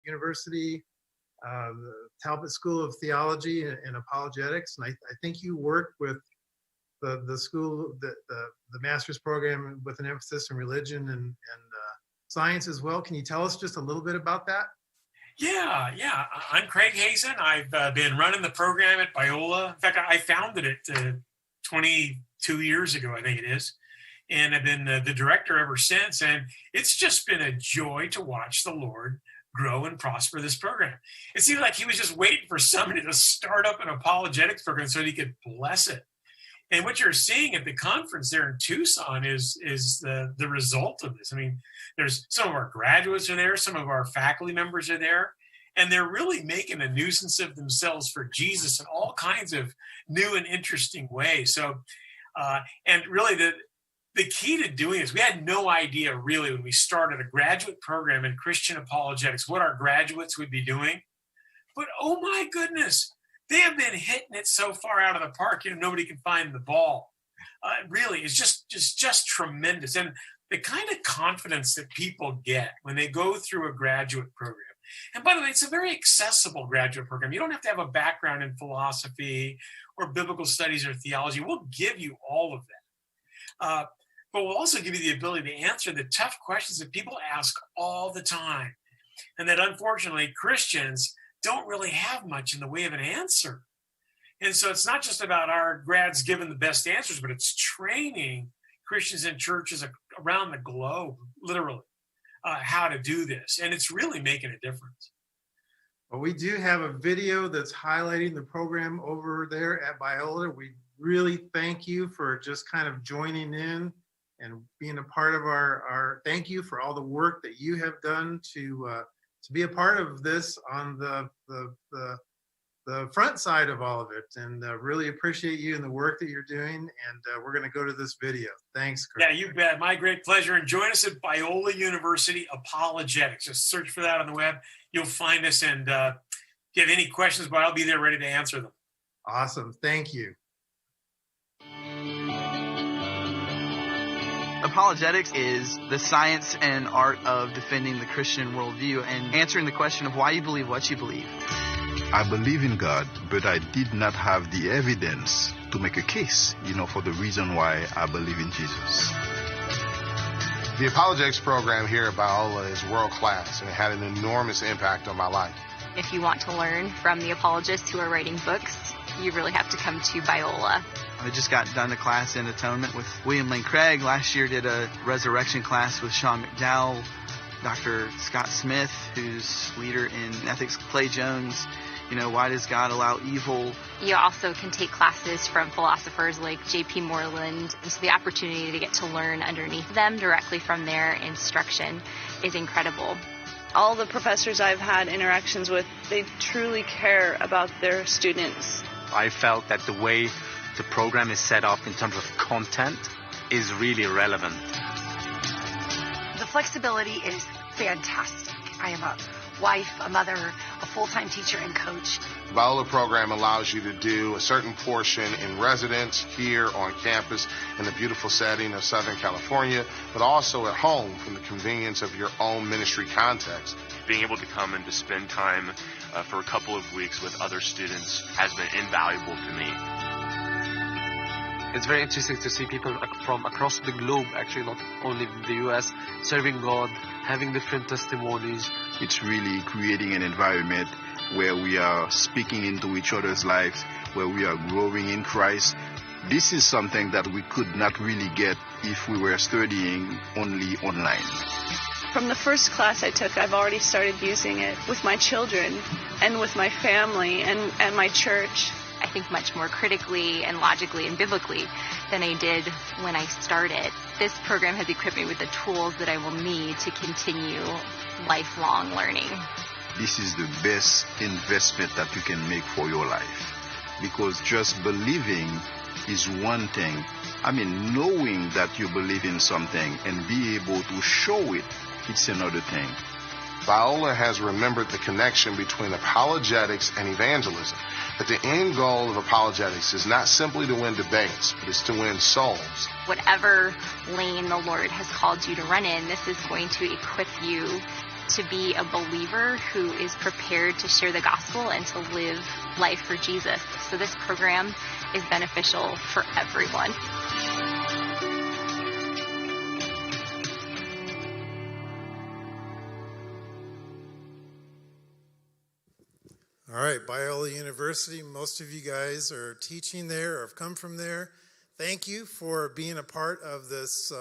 University, the Talbot School of Theology and Apologetics, and I think you work with the school, the master's program with an emphasis in religion and science as well. Can you tell us just a little bit about that? Yeah. I'm Craig Hazen. I've been running the program at Biola. In fact, I founded it 22 years ago, I think it is. And I've been the director ever since. And it's just been a joy to watch the Lord grow and prosper this program. It seemed like he was just waiting for somebody to start up an apologetics program so he could bless it. And what you're seeing at the conference there in Tucson is the result of this. I mean, there's some of our graduates are there, some of our faculty members are there, and they're really making a nuisance of themselves for Jesus in all kinds of new and interesting ways. So, and really the key to doing this, we had no idea really when we started a graduate program in Christian apologetics, what our graduates would be doing. But oh my goodness, they have been hitting it so far out of the park, nobody can find the ball. Really, it's just tremendous. And the kind of confidence that people get when they go through a graduate program. And by the way, it's a very accessible graduate program. You don't have to have a background in philosophy or biblical studies or theology. We'll give you all of that. But we'll also give you the ability to answer the tough questions that people ask all the time. And that unfortunately, Christians don't really have much in the way of an answer. And so it's not just about our grads giving the best answers, but it's training Christians in churches around the globe, literally, how to do this. And it's really making a difference. Well, we do have a video that's highlighting the program over there at Biola. We really thank you for just kind of joining in and being a part of our thank you for all the work that you have done to be a part of this on the front side of all of it, and really appreciate you and the work that you're doing. And we're going to go to this video. Thanks, Chris. Yeah, you bet. My great pleasure. And join us at Biola University Apologetics. Just search for that on the web. You'll find us. And if you have any questions, but I'll be there ready to answer them. Awesome. Thank you. Apologetics is the science and art of defending the Christian worldview and answering the question of why you believe what you believe. I believe in God, but I did not have the evidence to make a case, for the reason why I believe in Jesus. The Apologetics program here at Biola is world class, and it had an enormous impact on my life. If you want to learn from the apologists who are writing books, you really have to come to Biola. I just got done a class in atonement with William Lane Craig. Last year did a resurrection class with Sean McDowell, Dr. Scott Smith, who's leader in ethics, Clay Jones. Why does God allow evil? You also can take classes from philosophers like J.P. Moreland. And so the opportunity to get to learn underneath them directly from their instruction is incredible. All the professors I've had interactions with, they truly care about their students. I felt that the way the program is set up in terms of content is really relevant. The flexibility is fantastic. I am a wife, a mother, a full-time teacher and coach. The Biola program allows you to do a certain portion in residence here on campus in the beautiful setting of Southern California, but also at home from the convenience of your own ministry context. Being able to come and to spend time for a couple of weeks with other students has been invaluable to me. It's very interesting to see people from across the globe, actually not only in the U.S., serving God, having different testimonies. It's really creating an environment where we are speaking into each other's lives, where we are growing in Christ. This is something that we could not really get if we were studying only online. From the first class I took, I've already started using it with my children and with my family and my church. I think much more critically and logically and biblically than I did when I started. This program has equipped me with the tools that I will need to continue lifelong learning. This is the best investment that you can make for your life, because just believing is one thing. Knowing that you believe in something and be able to show it, it's another thing. Biola has remembered the connection between apologetics and evangelism. That the end goal of apologetics is not simply to win debates, but it's to win souls. Whatever lane the Lord has called you to run in, this is going to equip you to be a believer who is prepared to share the gospel and to live life for Jesus. So this program is beneficial for everyone. All right, Biola University, most of you guys are teaching there or have come from there. Thank you for being a part of this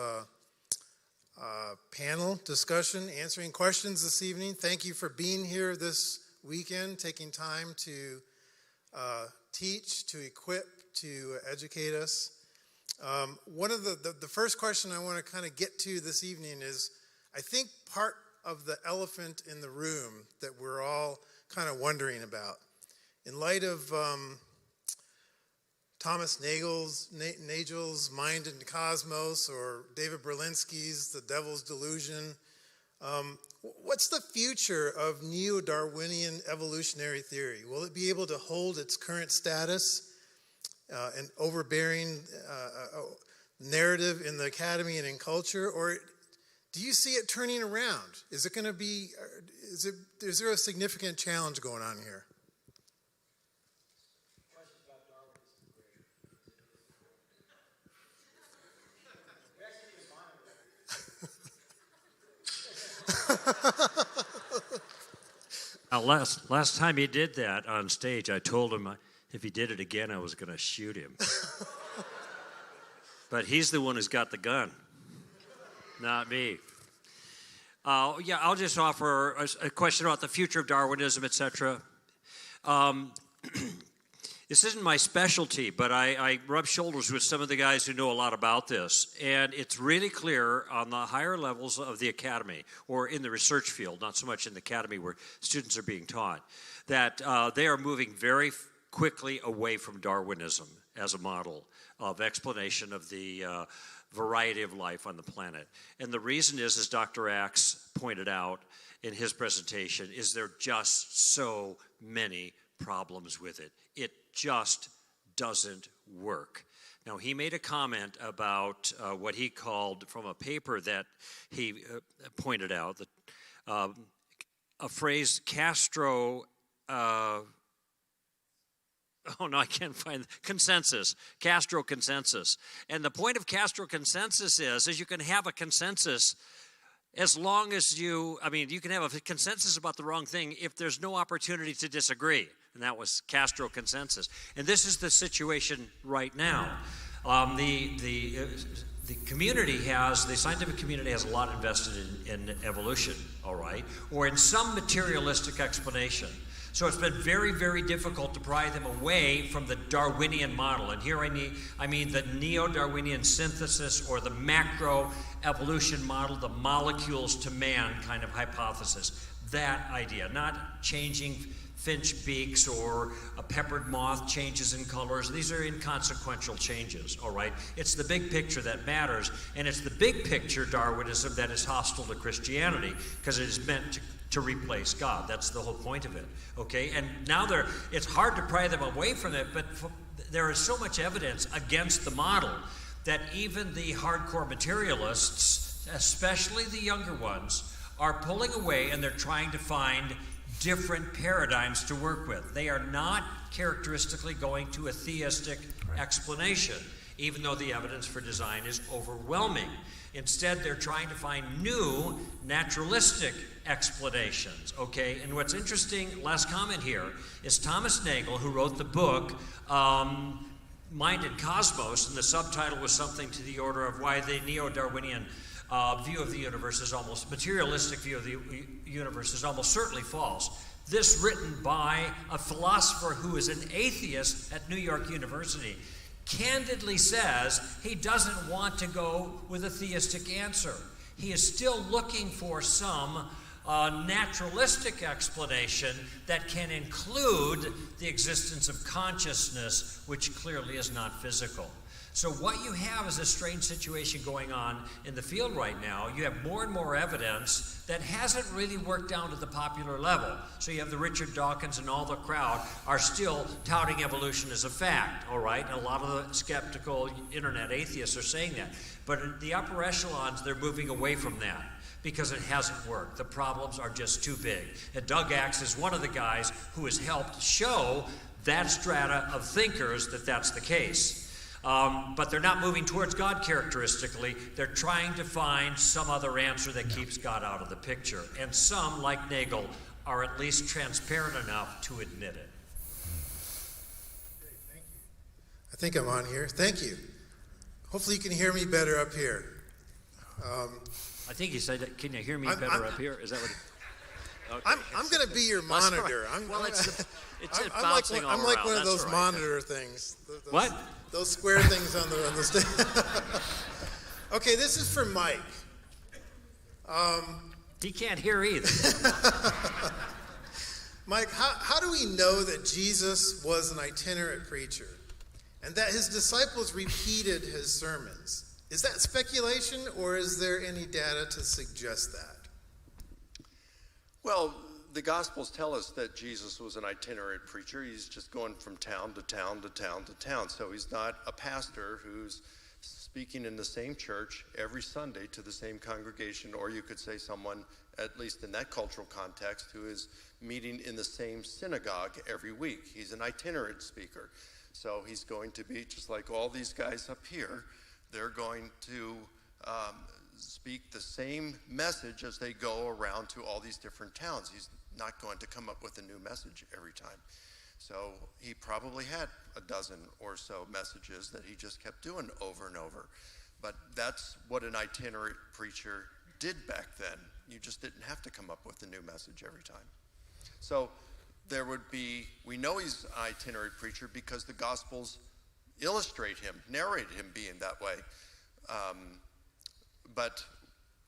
panel discussion, answering questions this evening. Thank you for being here this weekend, taking time to teach, to equip, to educate us. One of the first question I want to kind of get to this evening is, I think part of the elephant in the room that we're all kind of wondering about. In light of Thomas Nagel's Mind and Cosmos, or David Berlinski's The Devil's Delusion, what's the future of neo-Darwinian evolutionary theory? Will it be able to hold its current status and overbearing narrative in the academy and in culture, or do you see it turning around? Is it going to be, is there a significant challenge going on here? Last time he did that on stage, I told him if he did it again, I was going to shoot him. But he's the one who's got the gun, not me. Yeah, I'll just offer a question about the future of Darwinism, etc. This isn't my specialty, but I rub shoulders with some of the guys who know a lot about this. And it's really clear on the higher levels of the academy, or in the research field, not so much in the academy where students are being taught, that they are moving very quickly away from Darwinism as a model of explanation of the variety of life on the planet. And the reason is, as Dr. Axe pointed out in his presentation, is there are just so many problems with it. It just doesn't work. Now, he made a comment about what he called, from a paper that he pointed out, that a phrase, Castro, oh no, I can't find consensus. Castro consensus. And the point of Castro consensus is you can have a consensus as long as you can have a consensus about the wrong thing if there's no opportunity to disagree. And that was Castro consensus. And this is the situation right now. The community the scientific community has a lot invested in evolution, all right, or in some materialistic explanation. So it's been very, very difficult to pry them away from the Darwinian model. And here I mean the neo-Darwinian synthesis, or the macro-evolution model, the molecules to man kind of hypothesis. That idea, not changing finch beaks or a peppered moth changes in colors. These are inconsequential changes, all right? It's the big picture that matters, and it's the big picture Darwinism that is hostile to Christianity, because it is meant to replace God. That's the whole point of it, okay? And now it's hard to pry them away from it, but there is so much evidence against the model that even the hardcore materialists, especially the younger ones, are pulling away, and they're trying to find different paradigms to work with. They are not characteristically going to a theistic explanation, even though the evidence for design is overwhelming. Instead, they're trying to find new naturalistic explanations, okay? And what's interesting, last comment here, is Thomas Nagel, who wrote the book Mind and Cosmos, and the subtitle was something to the order of why the neo-Darwinian view of the universe is almost, materialistic view of the universe is almost certainly false. This written by a philosopher who is an atheist at New York University candidly says he doesn't want to go with a theistic answer. He is still looking for some naturalistic explanation that can include the existence of consciousness, which clearly is not physical. So what you have is a strange situation going on in the field right now. You have more and more evidence that hasn't really worked down to the popular level. So you have the Richard Dawkins and all the crowd are still touting evolution as a fact, all right? And a lot of the skeptical internet atheists are saying that. But in the upper echelons, they're moving away from that, because it hasn't worked. The problems are just too big. And Doug Axe is one of the guys who has helped show that strata of thinkers that that's the case. But they're not moving towards God characteristically. They're trying to find some other answer that keeps God out of the picture. And some, like Nagel, are at least transparent enough to admit it. Okay, thank you. I think I'm on here. Thank you. Hopefully you can hear me better up here. I think he said, can you hear me better up here? Is that what? Okay. I'm going to be your monitor. It's I'm bouncing like, all I'm like around. one of That's those right. monitor things. What? Those square things on the stage. Okay, this is for Mike. He can't hear either. Mike, how do we know that Jesus was an itinerant preacher and that his disciples repeated his sermons? Is that speculation, or is there any data to suggest that? Well, the Gospels tell us that Jesus was an itinerant preacher. He's just going from town to town to town to town. So he's not a pastor who's speaking in the same church every Sunday to the same congregation, or you could say someone, at least in that cultural context, who is meeting in the same synagogue every week. He's an itinerant speaker. So he's going to be, just like all these guys up here, they're going to speak the same message as they go around to all these different towns. He's not going to come up with a new message every time. So he probably had a dozen or so messages that he just kept doing over and over. But that's what an itinerant preacher did back then. You just didn't have to come up with a new message every time. So there would be, we know he's an itinerant preacher because the Gospels illustrate him, narrate him being that way. But,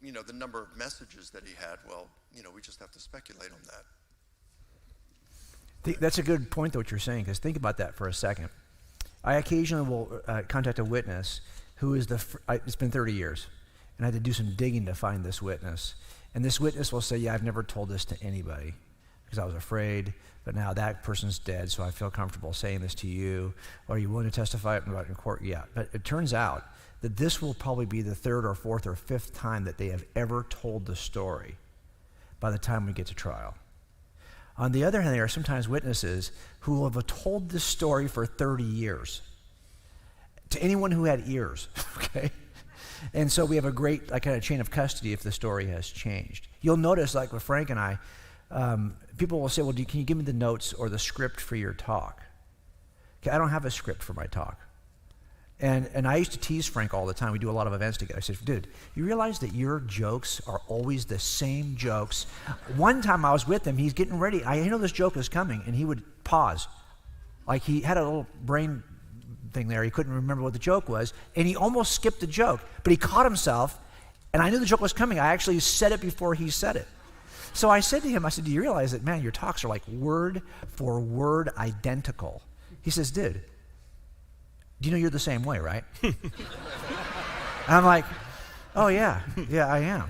you know, the number of messages that he had, well, you know, we just have to speculate on that. That's a good point, though, what you're saying, because think about that for a second. I occasionally will contact a witness who is it's been 30 years, and I had to do some digging to find this witness. And this witness will say, yeah, I've never told this to anybody because I was afraid, but now that person's dead, so I feel comfortable saying this to you. Are you willing to testify about it in court? Yeah. But it turns out that this will probably be the third or fourth or fifth time that they have ever told the story by the time we get to trial. On the other hand, there are sometimes witnesses who have told this story for 30 years to anyone who had ears, okay? And so we have a great kind of chain of custody if the story has changed. You'll notice, like with Frank and I, people will say, well, can you give me the notes or the script for your talk? Okay, I don't have a script for my talk. And I used to tease Frank all the time. We do a lot of events together. I said, dude, you realize that your jokes are always the same jokes? One time I was with him, he's getting ready. I know this joke is coming, and he would pause. Like he had a little brain thing there. He couldn't remember what the joke was, and he almost skipped the joke. But he caught himself, and I knew the joke was coming. I actually said it before he said it. So I said to him, I said, do you realize that, man, your talks are like word for word identical? He says, dude, do you know you're the same way, right? And I'm like, oh, yeah, I am.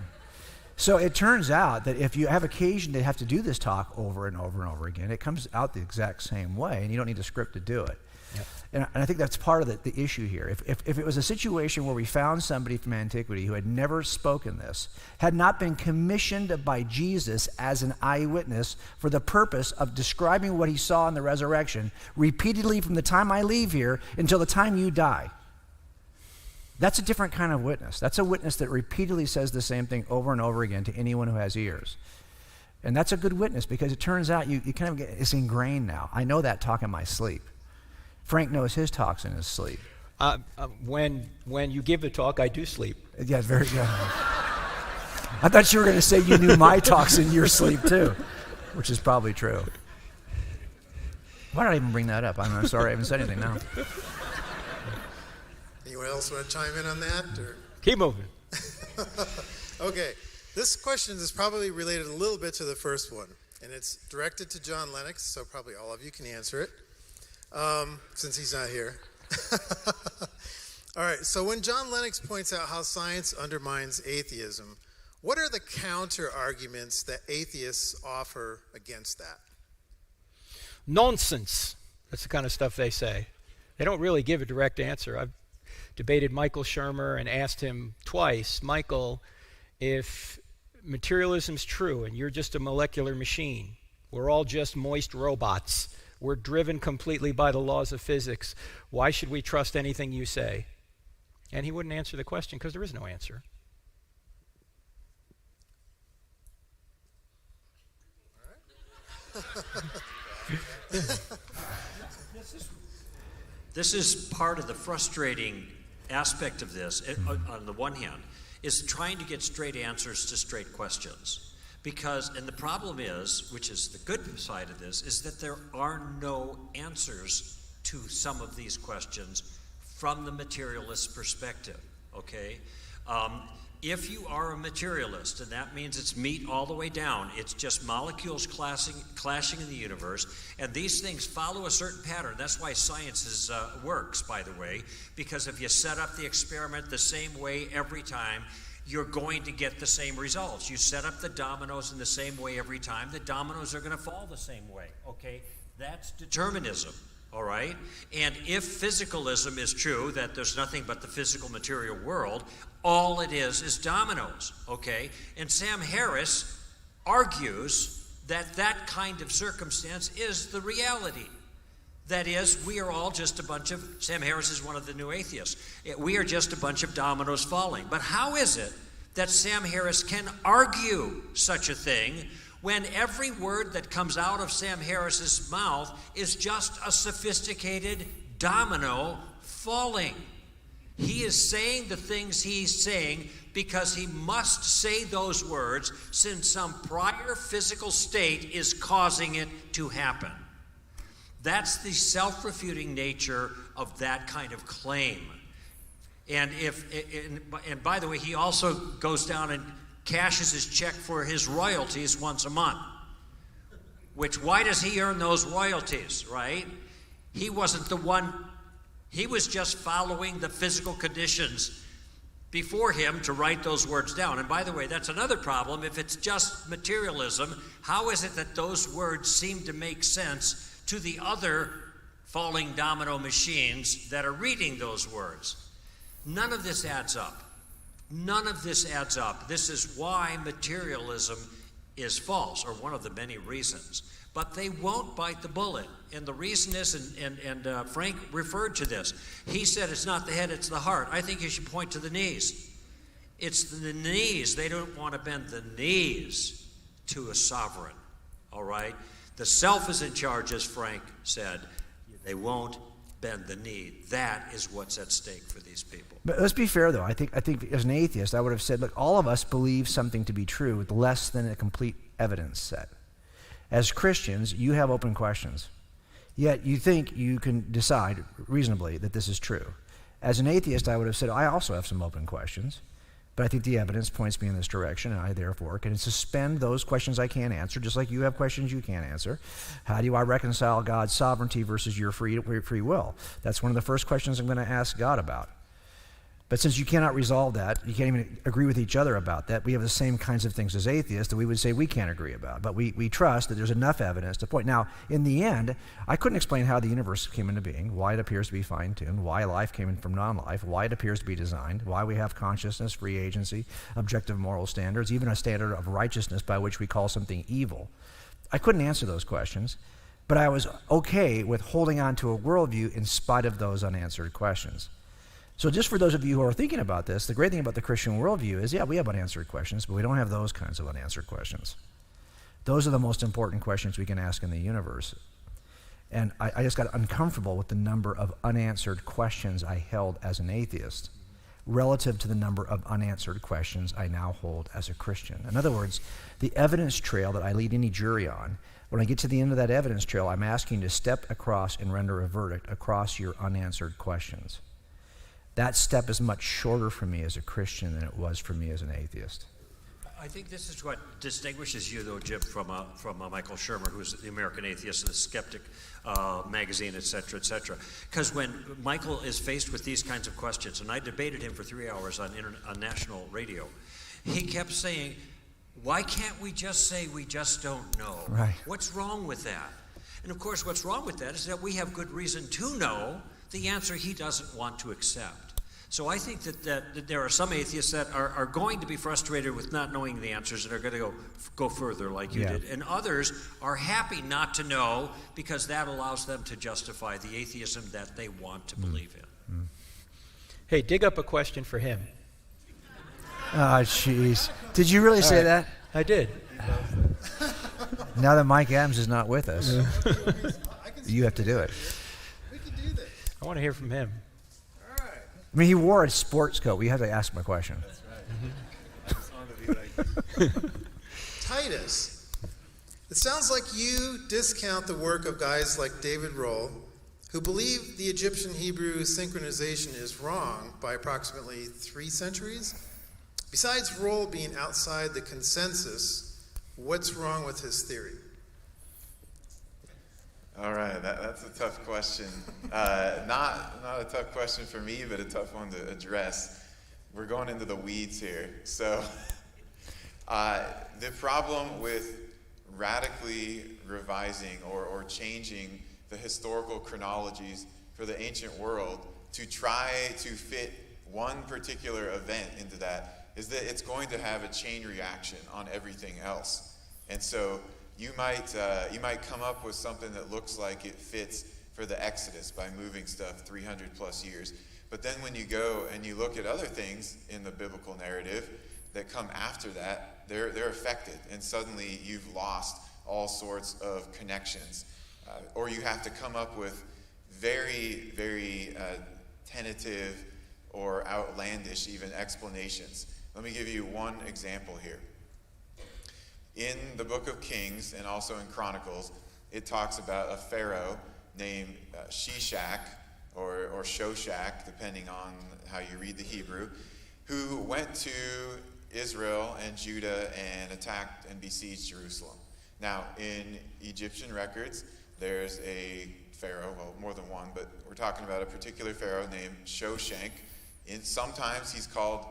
So it turns out that if you have occasion to have to do this talk over and over and over again, it comes out the exact same way, and you don't need a script to do it. Yep. And I think that's part of the issue here. If it was a situation where we found somebody from antiquity who had never spoken this, had not been commissioned by Jesus as an eyewitness for the purpose of describing what he saw in the resurrection repeatedly from the time I leave here until the time you die, that's a different kind of witness. That's a witness that repeatedly says the same thing over and over again to anyone who has ears. And that's a good witness because it turns out you kind of get, it's ingrained now. I know that talk in my sleep. Frank knows his talks in his sleep. When you give a talk, I do sleep. Yeah, very good. I thought you were going to say you knew my talks in your sleep too, which is probably true. Why did I even bring that up? I'm sorry, I haven't said anything now. Anyone else want to chime in on that? Or? Keep moving. Okay, this question is probably related a little bit to the first one, and it's directed to John Lennox, so probably all of you can answer it. Since he's not here. All right, so when John Lennox points out how science undermines atheism, what are the counter arguments that atheists offer against that? Nonsense. That's the kind of stuff they say. They don't really give a direct answer. I've debated Michael Shermer and asked him twice, Michael, if materialism's true and you're just a molecular machine. We're all just moist robots. We're driven completely by the laws of physics. Why should we trust anything you say? And he wouldn't answer the question because there is no answer. This is part of the frustrating aspect of this, on the one hand, is trying to get straight answers to straight questions. Because, and the problem is, which is the good side of this, is that there are no answers to some of these questions from the materialist perspective, okay? If you are a materialist, and that means it's meat all the way down, it's just molecules clashing in the universe, and these things follow a certain pattern. That's why science works, by the way, because if you set up the experiment the same way every time, you're going to get the same results. You set up the dominoes in the same way every time, the dominoes are going to fall the same way, okay? That's determinism. All right? And if physicalism is true, that there's nothing but the physical material world, all it is dominoes, okay? And Sam Harris argues that that kind of circumstance is the reality. That is, we are all just a bunch of, Sam Harris is one of the new atheists, we are just a bunch of dominoes falling. But how is it that Sam Harris can argue such a thing when every word that comes out of Sam Harris's mouth is just a sophisticated domino falling? He is saying the things he's saying because he must say those words since some prior physical state is causing it to happen. That's the self-refuting nature of that kind of claim. And and by the way, he also goes down and cashes his check for his royalties once a month. Which, why does he earn those royalties, right? He wasn't the one, he was just following the physical conditions before him to write those words down. And by the way, that's another problem. If it's just materialism, how is it that those words seem to make sense to the other falling domino machines that are reading those words? None of this adds up. None of this adds up. This is why materialism is false, or one of the many reasons. But they won't bite the bullet. And the reason is, and Frank referred to this, he said it's not the head, it's the heart. I think you should point to the knees. It's the knees. They don't want to bend the knees to a sovereign, all right? The self is in charge, as Frank said. They won't bend the knee. That is what's at stake for these people. But let's be fair, though. I think as an atheist, I would have said, look, all of us believe something to be true with less than a complete evidence set. As Christians, you have open questions. Yet you think you can decide reasonably that this is true. As an atheist, I would have said, I also have some open questions, but I think the evidence points me in this direction, and I therefore can suspend those questions I can't answer, just like you have questions you can't answer. How do I reconcile God's sovereignty versus your free will? That's one of the first questions I'm going to ask God about. But since you cannot resolve that, you can't even agree with each other about that, we have the same kinds of things as atheists that we would say we can't agree about. But we trust that there's enough evidence to point. Now, in the end, I couldn't explain how the universe came into being, why it appears to be fine-tuned, why life came in from non-life, why it appears to be designed, why we have consciousness, free agency, objective moral standards, even a standard of righteousness by which we call something evil. I couldn't answer those questions, but I was okay with holding on to a worldview in spite of those unanswered questions. So just for those of you who are thinking about this, the great thing about the Christian worldview is, yeah, we have unanswered questions, but we don't have those kinds of unanswered questions. Those are the most important questions we can ask in the universe. And I just got uncomfortable with the number of unanswered questions I held as an atheist relative to the number of unanswered questions I now hold as a Christian. In other words, the evidence trail that I lead any jury on, when I get to the end of that evidence trail, I'm asking you to step across and render a verdict across your unanswered questions. That step is much shorter for me as a Christian than it was for me as an atheist. I think this is what distinguishes you, though, Jim, from Michael Shermer, who's the American Atheist, the Skeptic magazine, et cetera, Because when Michael is faced with these kinds of questions, and I debated him for 3 hours on national radio, he kept saying, why can't we just say we just don't know? Right. What's wrong with that? And of course, what's wrong with that is that we have good reason to know the answer he doesn't want to accept. So I think that there are some atheists that are going to be frustrated with not knowing the answers and are going to go further like you did. And others are happy not to know because that allows them to justify the atheism that they want to believe in. Hey, dig up a question for him. Oh, jeez. Did you really say that? I did. Now that Mike Adams is not with us, you have to do it. I want to hear from him. I mean, he wore a sports coat. We have to ask him a question. Titus, it sounds like you discount the work of guys like David Rohl, who believe the Egyptian Hebrew synchronization is wrong by approximately 3 centuries. Besides Rohl being outside the consensus, what's wrong with his theory? All right, that's a tough question. Not a tough question for me, but a tough one to address. We're going into the weeds here. So the problem with radically revising or changing the historical chronologies for the ancient world to try to fit one particular event into that is that it's going to have a chain reaction on everything else. And so you might come up with something that looks like it fits for the Exodus by moving stuff 300 plus years. But then when you go and you look at other things in the biblical narrative that come after that, they're affected. And suddenly you've lost all sorts of connections. Or you have to come up with very, very tentative or outlandish even explanations. Let me give you one example here. In the book of Kings and also in Chronicles, it talks about a pharaoh named Shishak or Shoshak, depending on how you read the Hebrew, who went to Israel and Judah and attacked and besieged Jerusalem. Now, in Egyptian records, there's a pharaoh, well, more than one, but we're talking about a particular pharaoh named Shoshank. Sometimes he's called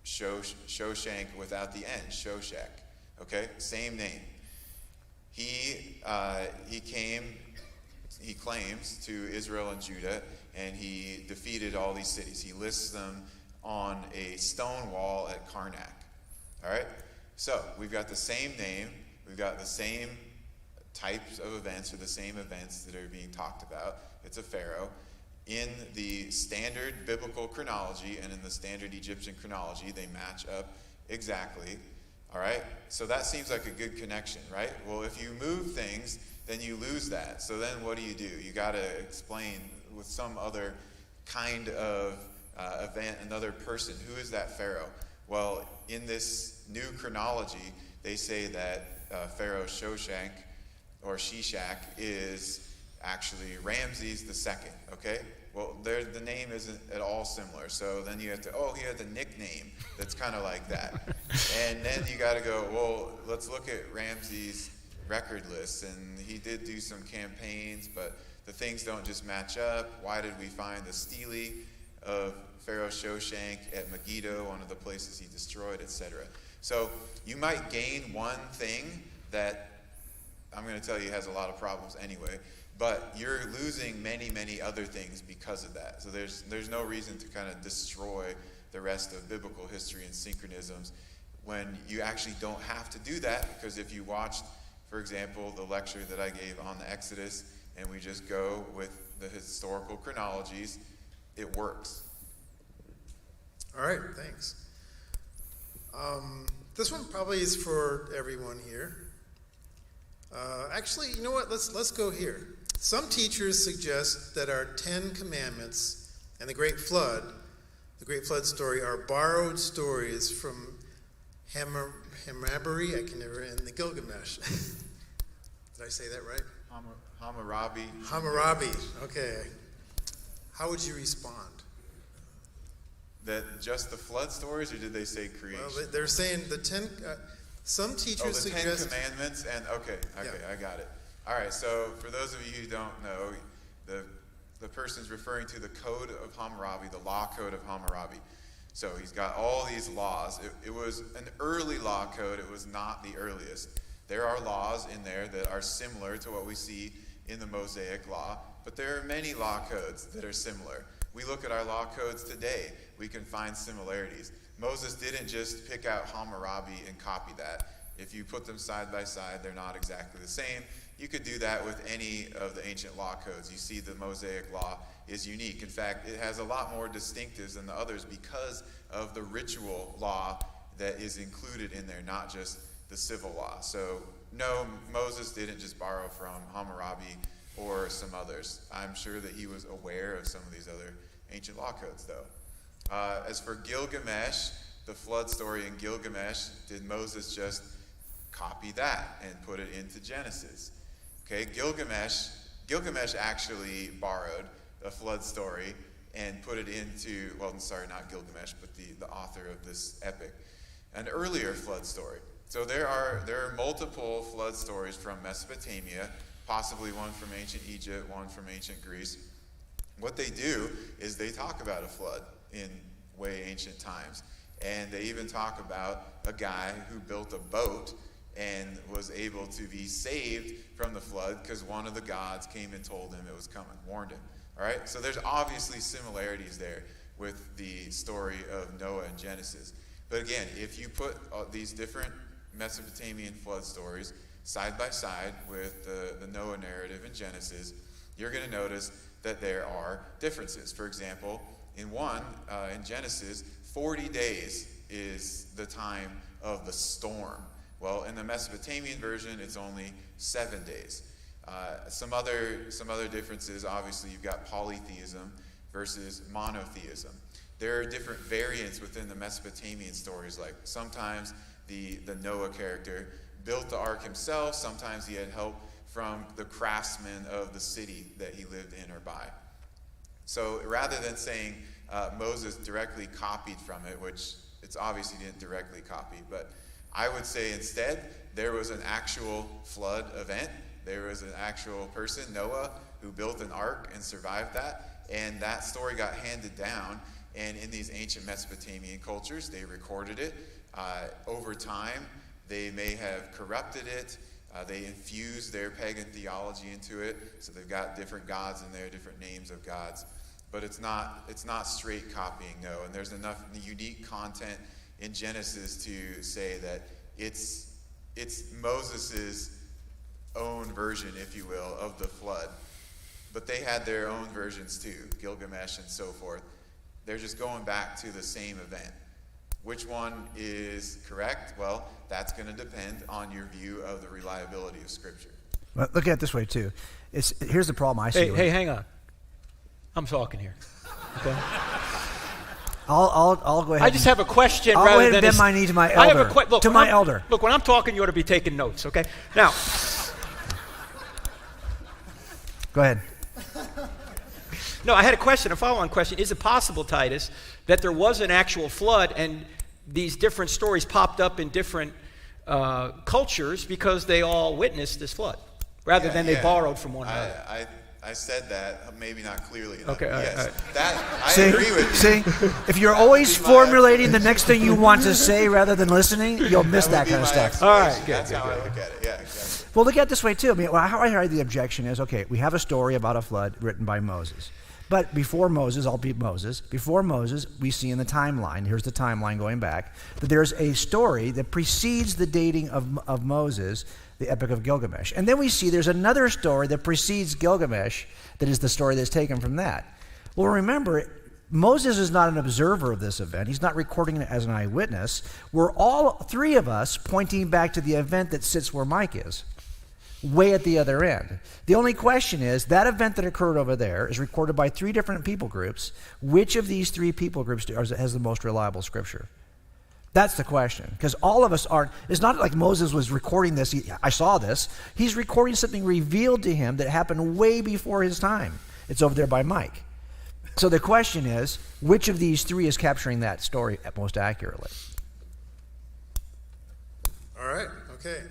Shoshank without the N, Shoshak. Okay, same name. He claims to Israel and Judah, and he defeated all these cities. He lists them on a stone wall at Karnak. All right, so we've got the same name, we've got the same types of events or the same events that are being talked about. It's a pharaoh. In the standard biblical chronology and in the standard Egyptian chronology, they match up exactly. All right, so that seems like a good connection, right? Well, if you move things, then you lose that. So then what do? You got to explain with some other kind of event, another person. Who is that pharaoh? Well, in this new chronology, they say that Pharaoh Shoshank or Shishak is actually Ramses II, okay? Well, the name isn't at all similar. So then you have to, he had a nickname that's kind of like that. And then you got to go, well, let's look at Ramses' record lists. And he did do some campaigns, but the things don't just match up. Why did we find the stele of Pharaoh Shoshank at Megiddo, one of the places he destroyed, etc.? So you might gain one thing that I'm going to tell you has a lot of problems anyway. But you're losing many, many other things because of that. So there's no reason to kind of destroy the rest of biblical history and synchronisms when you actually don't have to do that, because if you watched, for example, the lecture that I gave on the Exodus, and we just go with the historical chronologies, it works. All right, thanks. This one probably is for everyone here. Actually, you know what? Let's go here. Some teachers suggest that our 10 Commandments and the Great Flood story, are borrowed stories from Hammurabi, and the Gilgamesh. Did I say that right? Hammurabi, okay. How would you respond? That just the flood stories, or did they say creation? Well, they're saying the 10, some teachers suggest... 10 Commandments, and okay, yeah. I got it. All right, so for those of you who don't know, the person's referring to the Code of Hammurabi, the Law Code of Hammurabi. So he's got all these laws. It was an early law code. It was not the earliest. There are laws in there that are similar to what we see in the Mosaic Law, but there are many law codes that are similar. We look at our law codes today, we can find similarities. Moses didn't just pick out Hammurabi and copy that. If you put them side by side, they're not exactly the same. You could do that with any of the ancient law codes. You see the Mosaic law is unique. In fact, it has a lot more distinctives than the others because of the ritual law that is included in there, not just the civil law. So no, Moses didn't just borrow from Hammurabi or some others. I'm sure that he was aware of some of these other ancient law codes, though. As for Gilgamesh, the flood story in Gilgamesh, did Moses just copy that and put it into Genesis? Okay, Gilgamesh actually borrowed a flood story and put it into, well, sorry, not Gilgamesh, but the author of this epic, an earlier flood story. So there are multiple flood stories from Mesopotamia, possibly one from ancient Egypt, one from ancient Greece. What they do is they talk about a flood in way ancient times. And they even talk about a guy who built a boat and was able to be saved from the flood because one of the gods came and told him it was coming, warned him. All right? So there's obviously similarities there with the story of Noah and Genesis. But again, if you put these different Mesopotamian flood stories side by side with the Noah narrative in Genesis, you're going to notice that there are differences. For example, in Genesis, 40 days is the time of the storm. Well, in the Mesopotamian version, it's only 7 days. Some other differences, obviously, you've got polytheism versus monotheism. There are different variants within the Mesopotamian stories, like sometimes the Noah character built the ark himself, sometimes he had help from the craftsmen of the city that he lived in or by. So rather than saying Moses directly copied from it, which it's obviously didn't directly copy, but I would say instead there was an actual flood event. There was an actual person, Noah, who built an ark and survived that, and that story got handed down. And in these ancient Mesopotamian cultures, they recorded it. Over time, they may have corrupted it. They infused their pagan theology into it, so they've got different gods in there, different names of gods. But it's not straight copying, no. And there's enough unique content in Genesis to say that it's Moses' own version, if you will, of the flood. But they had their own versions too, Gilgamesh and so forth. They're just going back to the same event. Which one is correct? Well, that's going to depend on your view of the reliability of Scripture. Well, look at it this way too. Here's the problem I see. Hey, hang on. I'm talking here. Okay. I'll go ahead. I just have a question. I'll go ahead and bend my knee to my elder. I have a look, to my elder. Look, when I'm talking, you ought to be taking notes. Okay. Now. Go ahead. No, I had a follow-on question. Is it possible, Titus, that there was an actual flood and these different stories popped up in different cultures because they all witnessed this flood, rather than they borrowed from one another? I said that, maybe not clearly enough. Okay, yes. all right. That, I agree with you. See, if you're always formulating the next thing you want to say rather than listening, you'll miss that kind of stuff. All right, good. That's how I look at it, yeah, exactly. Well, look at it this way, too. I mean, how I heard the objection is, okay, we have a story about a flood written by Moses. But before Moses, before Moses, we see in the timeline, here's the timeline going back, that there's a story that precedes the dating of Moses, the Epic of Gilgamesh. And then we see there's another story that precedes Gilgamesh that is the story that's taken from that. Well, remember, Moses is not an observer of this event. He's not recording it as an eyewitness. We're all three of us pointing back to the event that sits where Mike is, way at the other end. The only question is, that event that occurred over there is recorded by three different people groups. Which of these three people groups has the most reliable scripture? That's the question, because all of us aren't. It's not like Moses was recording this. I saw this. He's recording something revealed to him that happened way before his time. It's over there by Mike. So the question is, which of these three is capturing that story most accurately? All right, okay.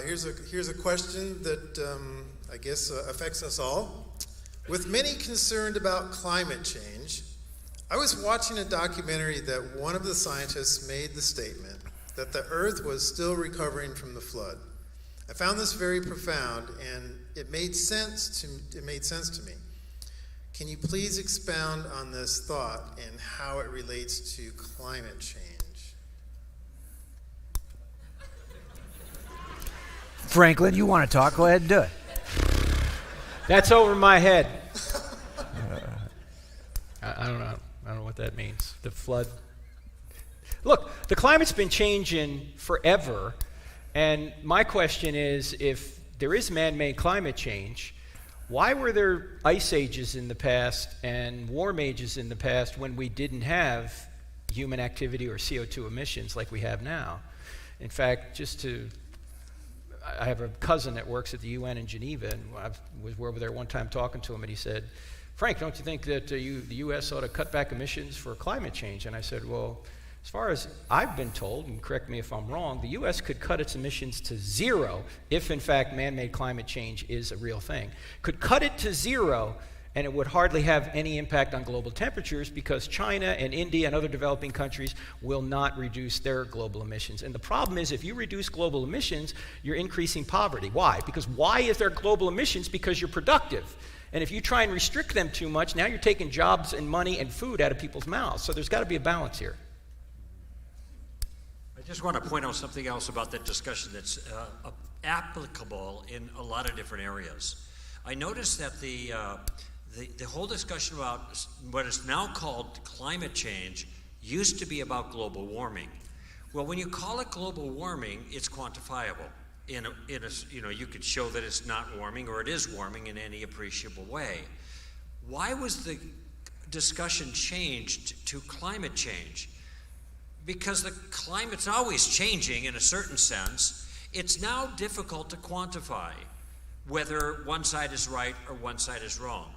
Here's a question that I guess affects us all. With many concerned about climate change, I was watching a documentary that one of the scientists made the statement that the Earth was still recovering from the flood. I found this very profound, and it made sense to me. Can you please expound on this thought and how it relates to climate change? Franklin, you want to talk? Go ahead and do it. That's over my head. I don't know. I don't know what that means. The flood. Look, the climate's been changing forever, and my question is, if there is man-made climate change, why were there ice ages in the past and warm ages in the past when we didn't have human activity or CO2 emissions like we have now? In fact, I have a cousin that works at the UN in Geneva, and I was over there one time talking to him, and he said, Frank, don't you think that the U.S. ought to cut back emissions for climate change? And I said, well, as far as I've been told, and correct me if I'm wrong, the U.S. could cut its emissions to zero if, in fact, man-made climate change is a real thing. Could cut it to zero, and it would hardly have any impact on global temperatures because China and India and other developing countries will not reduce their global emissions. And the problem is, if you reduce global emissions, you're increasing poverty. Why? Because why is there global emissions? Because you're productive. And if you try and restrict them too much, now you're taking jobs and money and food out of people's mouths. So there's got to be a balance here. I just want to point out something else about that discussion that's applicable in a lot of different areas. I noticed that the whole discussion about what is now called climate change used to be about global warming. Well, when you call it global warming, it's quantifiable. You could show that it's not warming or it is warming in any appreciable way. Why was the discussion changed to climate change? Because the climate's always changing in a certain sense. It's now difficult to quantify whether one side is right or one side is wrong.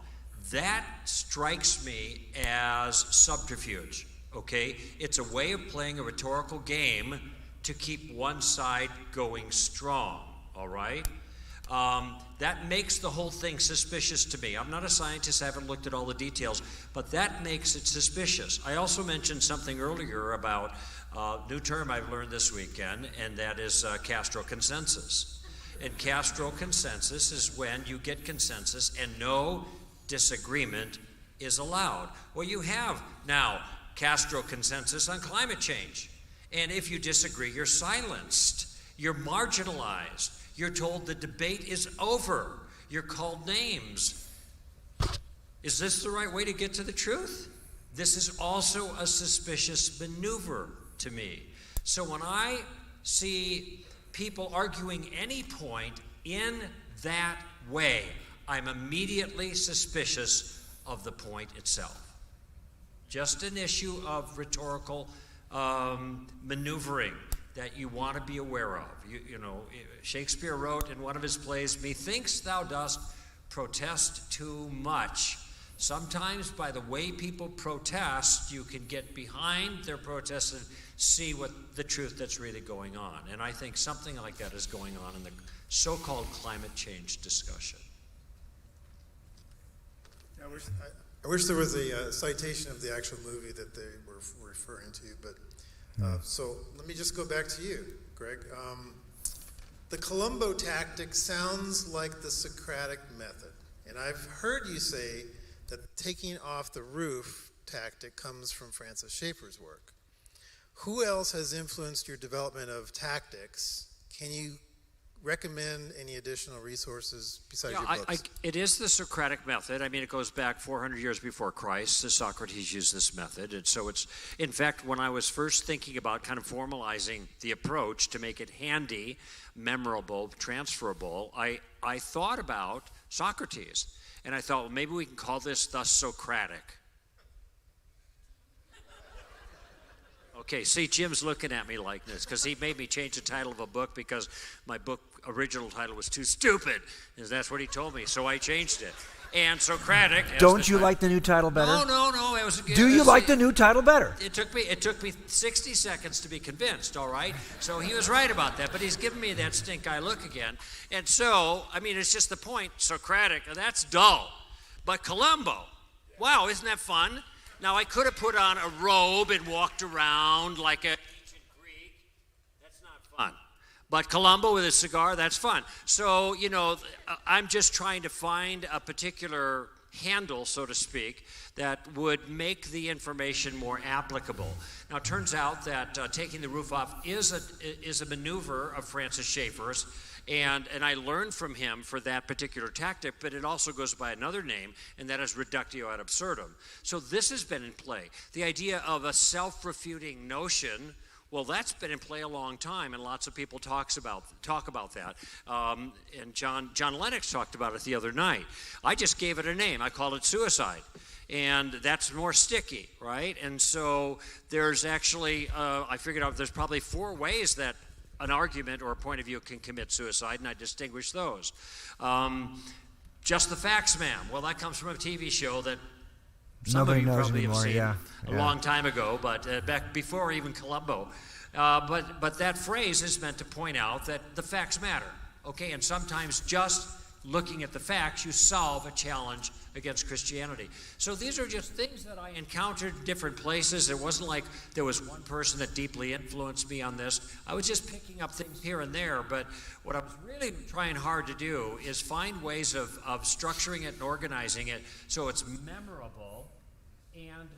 That strikes me as subterfuge, okay? It's a way of playing a rhetorical game to keep one side going strong, all right? That makes the whole thing suspicious to me. I'm not a scientist, I haven't looked at all the details, but that makes it suspicious. I also mentioned something earlier about a new term I've learned this weekend, and that is Castro consensus. And Castro consensus is when you get consensus and no disagreement is allowed. Well, you have now Castro consensus on climate change. And if you disagree, you're silenced. You're marginalized. You're told the debate is over. You're called names. Is this the right way to get to the truth? This is also a suspicious maneuver to me. So when I see people arguing any point in that way, I'm immediately suspicious of the point itself. Just an issue of rhetorical maneuvering that you want to be aware of. You know, Shakespeare wrote in one of his plays, "Methinks thou dost protest too much." Sometimes by the way people protest, you can get behind their protests and see what the truth that's really going on. And I think something like that is going on in the so-called climate change discussion. I wish there was a citation of the actual movie that they were referring to, but so let me just go back to you, Greg. The Columbo tactic sounds like the Socratic method, and I've heard you say that taking off the roof tactic comes from Francis Schaeffer's work. Who else has influenced your development of tactics? Can you recommend any additional resources besides your books? It is the Socratic method. I mean, it goes back 400 years before Christ. Socrates used this method. And so it's, in fact, when I was first thinking about kind of formalizing the approach to make it handy, memorable, transferable, I thought about Socrates. And I thought, well, maybe we can call this the Socratic. Okay, see, Jim's looking at me like this because he made me change the title of a book because my book original title was too stupid. And that's what he told me, so I changed it. And Socratic. Don't you like the new title better? No. It was. Do you like the new title better? It took me 60 seconds to be convinced. All right. So he was right about that, but he's giving me that stink eye look again. And so, I mean, it's just the point. Socratic. That's dull. But Columbo. Wow, isn't that fun? Now I could have put on a robe and walked around like an ancient Greek. That's not fun. But Columbo with a cigar, that's fun. So, you know, I'm just trying to find a particular handle, so to speak, that would make the information more applicable. Now, it turns out that taking the roof off is a maneuver of Francis Schaeffer's, and I learned from him for that particular tactic, but it also goes by another name, and that is reductio ad absurdum. So this has been in play. The idea of a self-refuting notion, well, that's been in play a long time, and lots of people talk about that. And John Lennox talked about it the other night. I just gave it a name. I called it suicide. And that's more sticky, right? And so there's actually, I figured out there's probably 4 ways that an argument or a point of view can commit suicide, and I distinguish those. Just the facts, ma'am. Well, that comes from a TV show that some of you probably have seen a long time ago, but back before even Columbo. But that phrase is meant to point out that the facts matter, okay? And sometimes just looking at the facts, you solve a challenge against Christianity. So these are just things that I encountered in different places. It wasn't like there was one person that deeply influenced me on this. I was just picking up things here and there, but what I was really trying hard to do is find ways of structuring it and organizing it so it's memorable and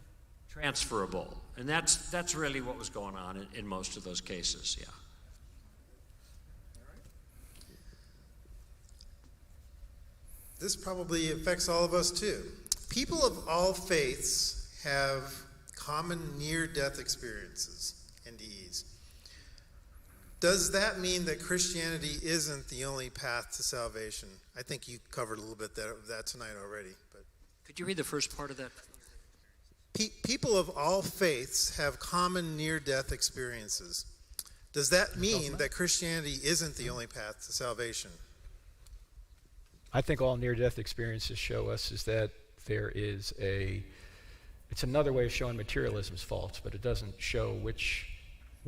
transferable. And that's really what was going on in most of those cases, yeah. This probably affects all of us too. People of all faiths have common near-death experiences, NDEs. Does that mean that Christianity isn't the only path to salvation? I think you covered a little bit of that tonight already. But could you read the first part of that? People of all faiths have common near-death experiences. Does that mean that Christianity isn't the only path to salvation? I think all near-death experiences show us is that there is it's another way of showing materialism's false, but it doesn't show which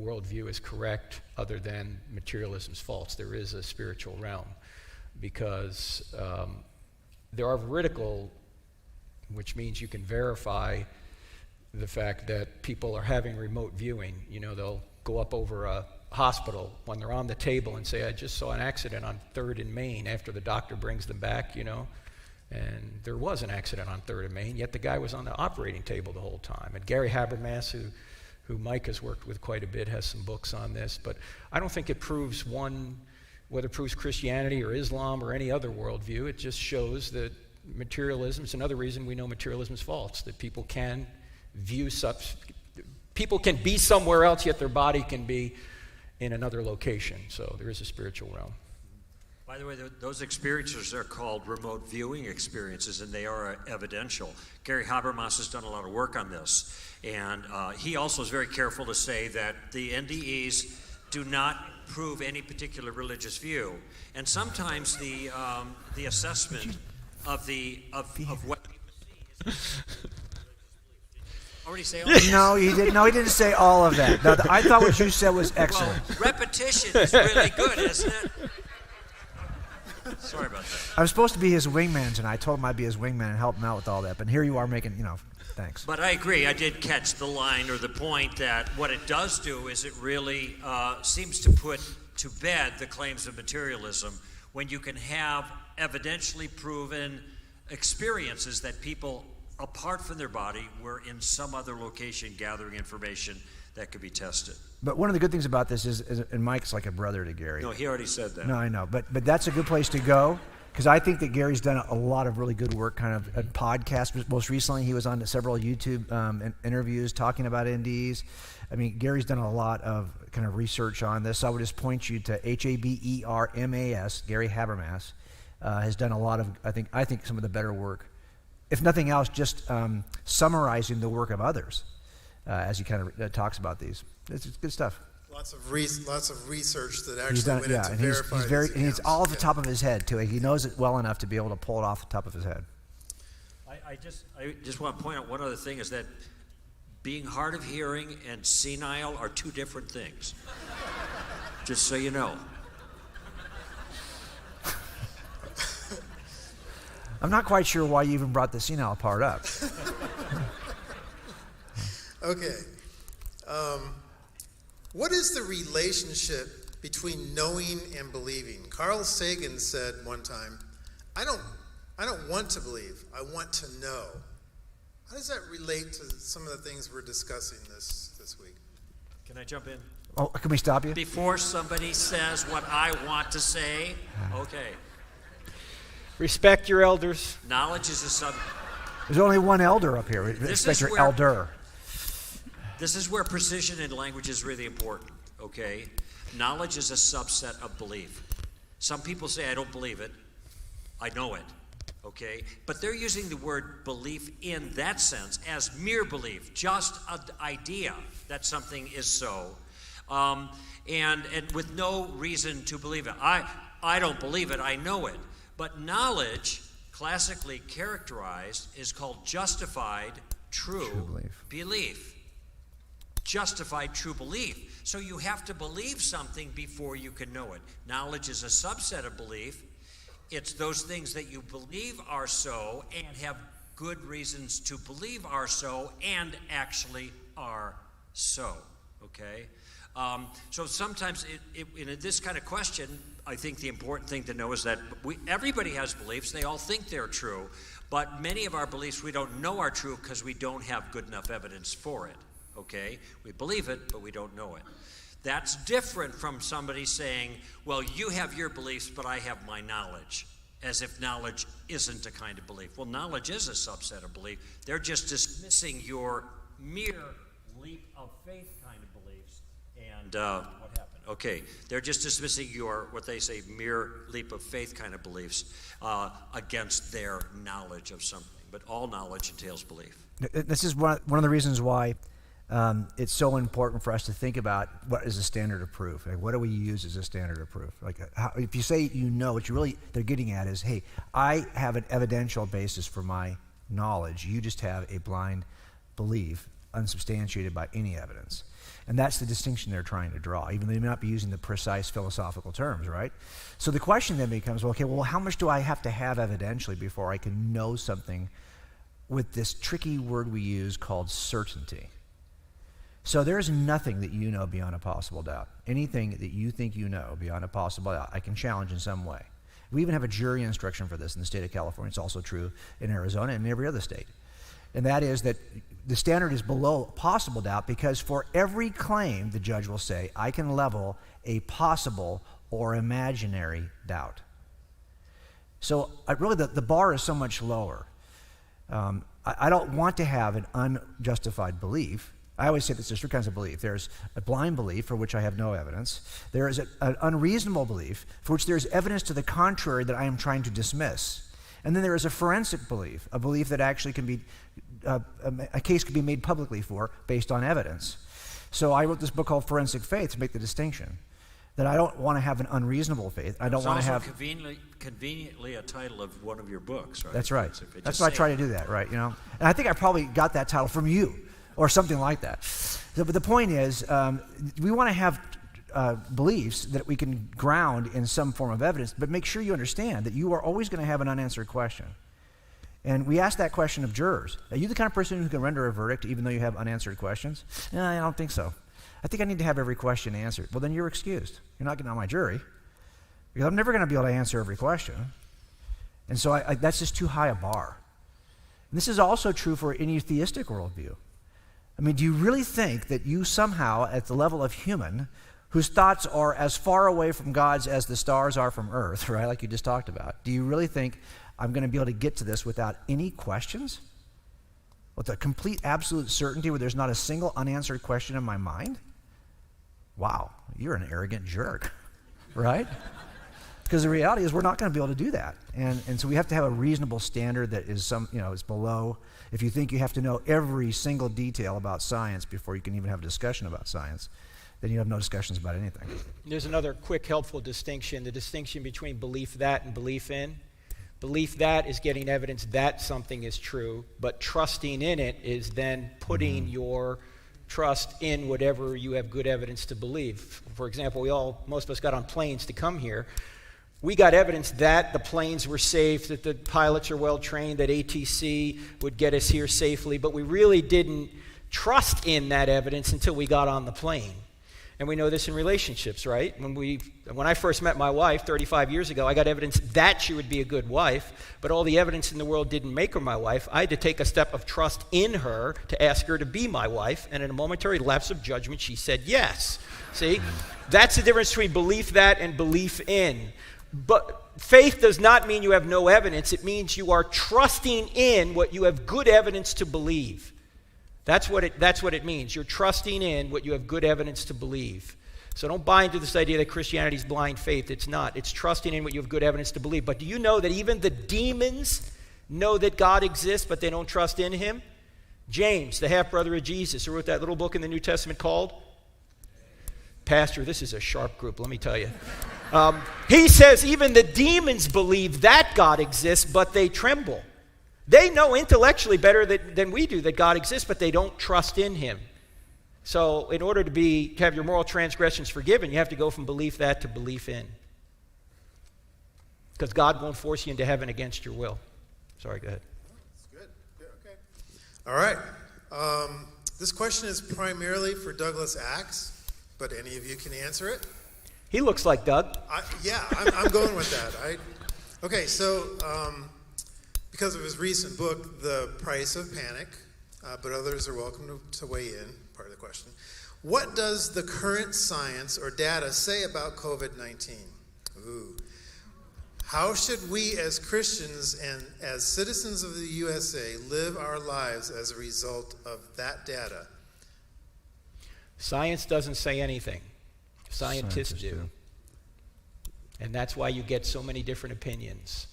worldview is correct other than materialism's false. There is a spiritual realm because there are veridical, which means you can verify the fact that people are having remote viewing. You know, they'll go up over a hospital when they're on the table and say, I just saw an accident on 3rd and Main after the doctor brings them back, you know, and there was an accident on 3rd and Main, yet the guy was on the operating table the whole time. And Gary Habermas, who Mike has worked with quite a bit, has some books on this, but I don't think it proves whether it proves Christianity or Islam or any other worldview. It just shows that materialism is another reason we know materialism is false, that people can be somewhere else, yet their body can be in another location. So there is a spiritual realm. By the way, those experiences are called remote viewing experiences, and they are evidential. Gary Habermas has done a lot of work on this, and he also is very careful to say that the NDEs do not prove any particular religious view, and sometimes the assessment of what people see is already say all of No, he didn't. No, he didn't say all of that. No, I thought what you said was excellent. Well, repetition is really good, isn't it? Sorry about that. I was supposed to be his wingman tonight. I told him I'd be his wingman and help him out with all that. But here you are making, thanks. But I agree. I did catch the line or the point that what it does do is it really seems to put to bed the claims of materialism when you can have evidentially proven experiences that people apart from their body were in some other location gathering information that could be tested. But one of the good things about this is and Mike's like a brother to Gary. No, he already said that. No, I know. But that's a good place to go because I think that Gary's done a lot of really good work kind of at podcasts. Most recently, he was on several YouTube interviews talking about NDEs. I mean, Gary's done a lot of kind of research on this. So I would just point you to Habermas, Gary Habermas, has done a lot of, I think some of the better work. If nothing else, just summarizing the work of others as he kind of talks about these. It's good stuff. Lots of research that actually went into verifying and he's all off the top of his head, too. He knows it well enough to be able to pull it off the top of his head. I just want to point out one other thing is that being hard of hearing and senile are two different things. Just so you know. I'm not quite sure why you even brought the senile part up. Okay. What is the relationship between knowing and believing? Carl Sagan said one time, I I don't want to believe, I want to know. How does that relate to some of the things we're discussing this week? Can I jump in? Oh, can we stop you? Before somebody says what I want to say, okay. Respect your elders. Knowledge is a sub. There's only one elder up here. Respect your elder. This is where precision in language is really important, okay? Knowledge is a subset of belief. Some people say, I don't believe it. I know it, okay? But they're using the word belief in that sense as mere belief, just an idea that something is so, and with no reason to believe it. I don't believe it, I know it. But knowledge, classically characterized, is called justified true belief. Justified true belief. So you have to believe something before you can know it. Knowledge is a subset of belief. It's those things that you believe are so and have good reasons to believe are so and actually are so, okay? So sometimes in this kind of question, I think the important thing to know is that everybody has beliefs. They all think they're true, but many of our beliefs we don't know are true because we don't have good enough evidence for it, okay? We believe it, but we don't know it. That's different from somebody saying, well, you have your beliefs, but I have my knowledge, as if knowledge isn't a kind of belief. Well, knowledge is a subset of belief. They're just dismissing your mere leap of faith kind of beliefs. And what happened? Okay, they're just dismissing your, what they say, mere leap of faith kind of beliefs against their knowledge of something. But all knowledge entails belief. This is one of the reasons why it's so important for us to think about what is a standard of proof. Like, what do we use as a standard of proof? Like, if you say you know, what you really they're getting at is, hey, I have an evidential basis for my knowledge. You just have a blind belief, unsubstantiated by any evidence. And that's the distinction they're trying to draw, even though they may not be using the precise philosophical terms, right? So the question then becomes, well, okay, well, how much do I have to have evidentially before I can know something with this tricky word we use called certainty? So there's nothing that you know beyond a possible doubt. Anything that you think you know beyond a possible doubt, I can challenge in some way. We even have a jury instruction for this in the state of California. It's also true in Arizona and in every other state. And that is that the standard is below possible doubt because for every claim, the judge will say, I can level a possible or imaginary doubt. So really the bar is so much lower. I don't want to have an unjustified belief. I always say that there's three kinds of belief. There's a blind belief for which I have no evidence. There is an unreasonable belief for which there is evidence to the contrary that I am trying to dismiss. And then there is a forensic belief, a belief that actually can be, a case can be made publicly for based on evidence. So I wrote this book called Forensic Faith to make the distinction that I don't want to have an unreasonable faith. I don't want to have conveniently a title of one of your books, right? That's right. That's why I try to do that, right? You know, and I think I probably got that title from you or something like that. So, but the point is, we want to have beliefs that we can ground in some form of evidence, but make sure you understand that you are always going to have an unanswered question. And we ask that question of jurors. Are you the kind of person who can render a verdict even though you have unanswered questions? No, I don't think so. I think I need to have every question answered. Well, then you're excused. You're not getting on my jury because I'm never going to be able to answer every question. And so that's just too high a bar. And this is also true for any theistic worldview. I mean, do you really think that you somehow, at the level of human, whose thoughts are as far away from God's as the stars are from Earth, right, like you just talked about, do you really think I'm going to be able to get to this without any questions? With a complete, absolute certainty where there's not a single unanswered question in my mind? Wow, you're an arrogant jerk, right? Because the reality is we're not going to be able to do that. And so we have to have a reasonable standard that is is below. If you think you have to know every single detail about science before you can even have a discussion about science, then you have no discussions about anything. There's another quick, helpful distinction, the distinction between belief that and belief in. Belief that is getting evidence that something is true, but trusting in it is then putting your trust in whatever you have good evidence to believe. For example, most of us got on planes to come here. We got evidence that the planes were safe, that the pilots are well trained, that ATC would get us here safely, but we really didn't trust in that evidence until we got on the plane. And we know this in relationships, right? When I first met my wife 35 years ago, I got evidence that she would be a good wife, but all the evidence in the world didn't make her my wife. I had to take a step of trust in her to ask her to be my wife, and in a momentary lapse of judgment, she said yes. See? That's the difference between belief that and belief in. But faith does not mean you have no evidence. It means you are trusting in what you have good evidence to believe. That's what it means. You're trusting in what you have good evidence to believe. So don't buy into this idea that Christianity is blind faith. It's not. It's trusting in what you have good evidence to believe. But do you know that even the demons know that God exists, but they don't trust in him? James, the half-brother of Jesus, who wrote that little book in the New Testament called? Pastor, this is a sharp group, let me tell you. He says even the demons believe that God exists, but they tremble. They know intellectually better than we do that God exists, but they don't trust in him. So in order to have your moral transgressions forgiven, you have to go from belief that to belief in. Because God won't force you into heaven against your will. Sorry, go ahead. That's good. Okay. All right. This question is primarily for Douglas Axe, but any of you can answer it. He looks like Doug. I'm going with that. Okay, so because of his recent book, The Price of Panic, but others are welcome to weigh in, part of the question. What does the current science or data say about COVID-19? How should we as Christians and as citizens of the USA live our lives as a result of that data? Science doesn't say anything. Scientists do. And that's why you get so many different opinions.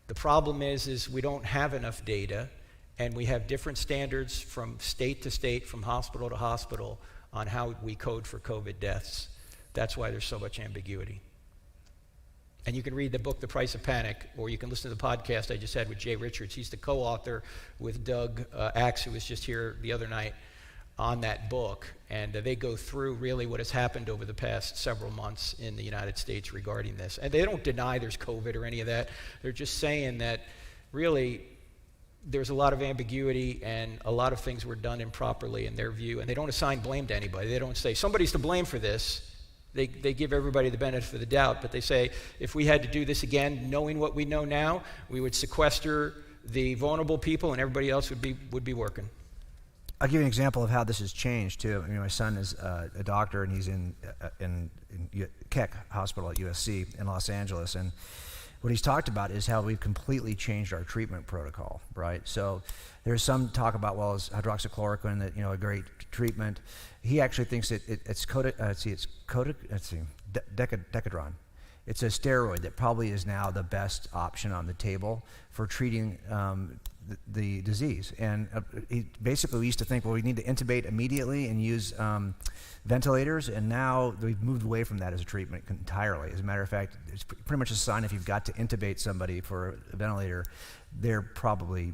The problem is we don't have enough data, and we have different standards from state to state, from hospital to hospital, on how we code for COVID deaths. That's why there's so much ambiguity. And you can read the book, The Price of Panic, or you can listen to the podcast I just had with Jay Richards. He's the co-author with Doug Axe, who was just here the other night, on that book, and they go through really what has happened over the past several months in the United States regarding this. And they don't deny there's COVID or any of that. They're just saying that really there's a lot of ambiguity and a lot of things were done improperly in their view, and they don't assign blame to anybody. They don't say somebody's to blame for this. They give everybody the benefit of the doubt, but they say if we had to do this again, knowing what we know now, we would sequester the vulnerable people and everybody else would be working. I'll give you an example of how this has changed too. I mean, my son is a doctor, and he's in Keck Hospital at USC in Los Angeles, and what he's talked about is how we've completely changed our treatment protocol, right? So there's some talk about, well, is hydroxychloroquine that, a great treatment. He actually thinks it's Decadron. It's a steroid that probably is now the best option on the table for treating the disease. And we used to think, well, we need to intubate immediately and use ventilators, and now we've moved away from that as a treatment entirely. As a matter of fact, it's pretty much a sign if you've got to intubate somebody for a ventilator, they're probably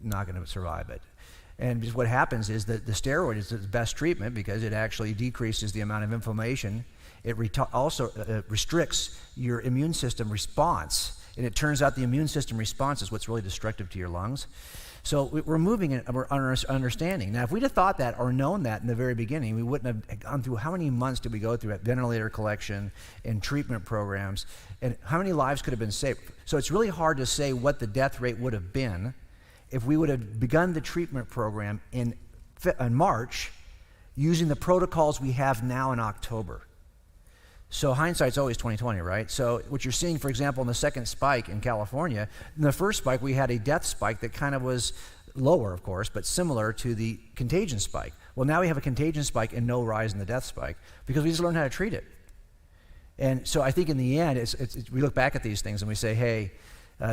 not going to survive it. And just what happens is that the steroid is the best treatment because it actually decreases the amount of inflammation. It also restricts your immune system response. And it turns out the immune system response is what's really destructive to your lungs. So we're moving in our understanding. Now, if we'd have thought that or known that in the very beginning, we wouldn't have gone through how many months did we go through at ventilator collection and treatment programs, and how many lives could have been saved. So it's really hard to say what the death rate would have been if we would have begun the treatment program in March using the protocols we have now in October. So hindsight's always 20/20, right? So what you're seeing, for example, in the second spike in California, in the first spike we had a death spike that kind of was lower, of course, but similar to the contagion spike. Well, now we have a contagion spike and no rise in the death spike because we just learned how to treat it. And so I think in the end, we look back at these things and we say, hey,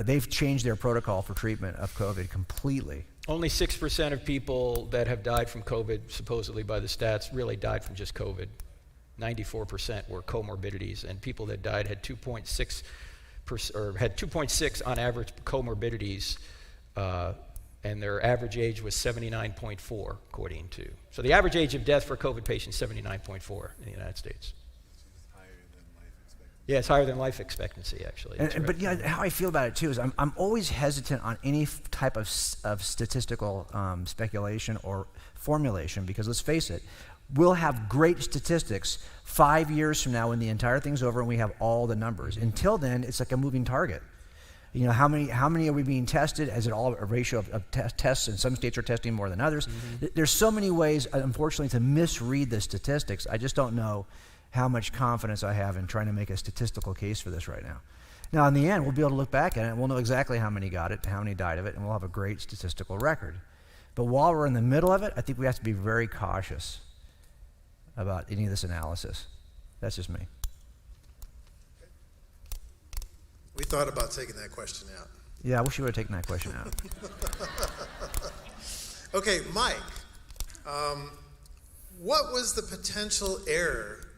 they've changed their protocol for treatment of COVID completely. Only 6% of people that have died from COVID, supposedly by the stats, really died from just COVID. 94% were comorbidities, and people that died had 2.6 on average comorbidities, and their average age was 79.4, according to. So the average age of death for COVID patients is 79.4 in the United States. Yeah, it's higher than life expectancy, actually. But yeah, how I feel about it too is I'm always hesitant on any type of statistical speculation or formulation because let's face it, We'll have great statistics 5 years from now when the entire thing's over and we have all the numbers. Until then, it's like a moving target. You know, how many are we being tested? Is it all a ratio of tests, and some states are testing more than others? There's so many ways, unfortunately, to misread the statistics. I just don't know how much confidence I have in trying to make a statistical case for this right now. Now, in the end, we'll be able to look back at it, and we'll know exactly how many got it, how many died of it, and we'll have a great statistical record. But while we're in the middle of it, I think we have to be very cautious about any of this analysis. That's just me. We thought about taking that question out. Yeah, I wish you would have taken that question out. Okay, Mike, what was the potential error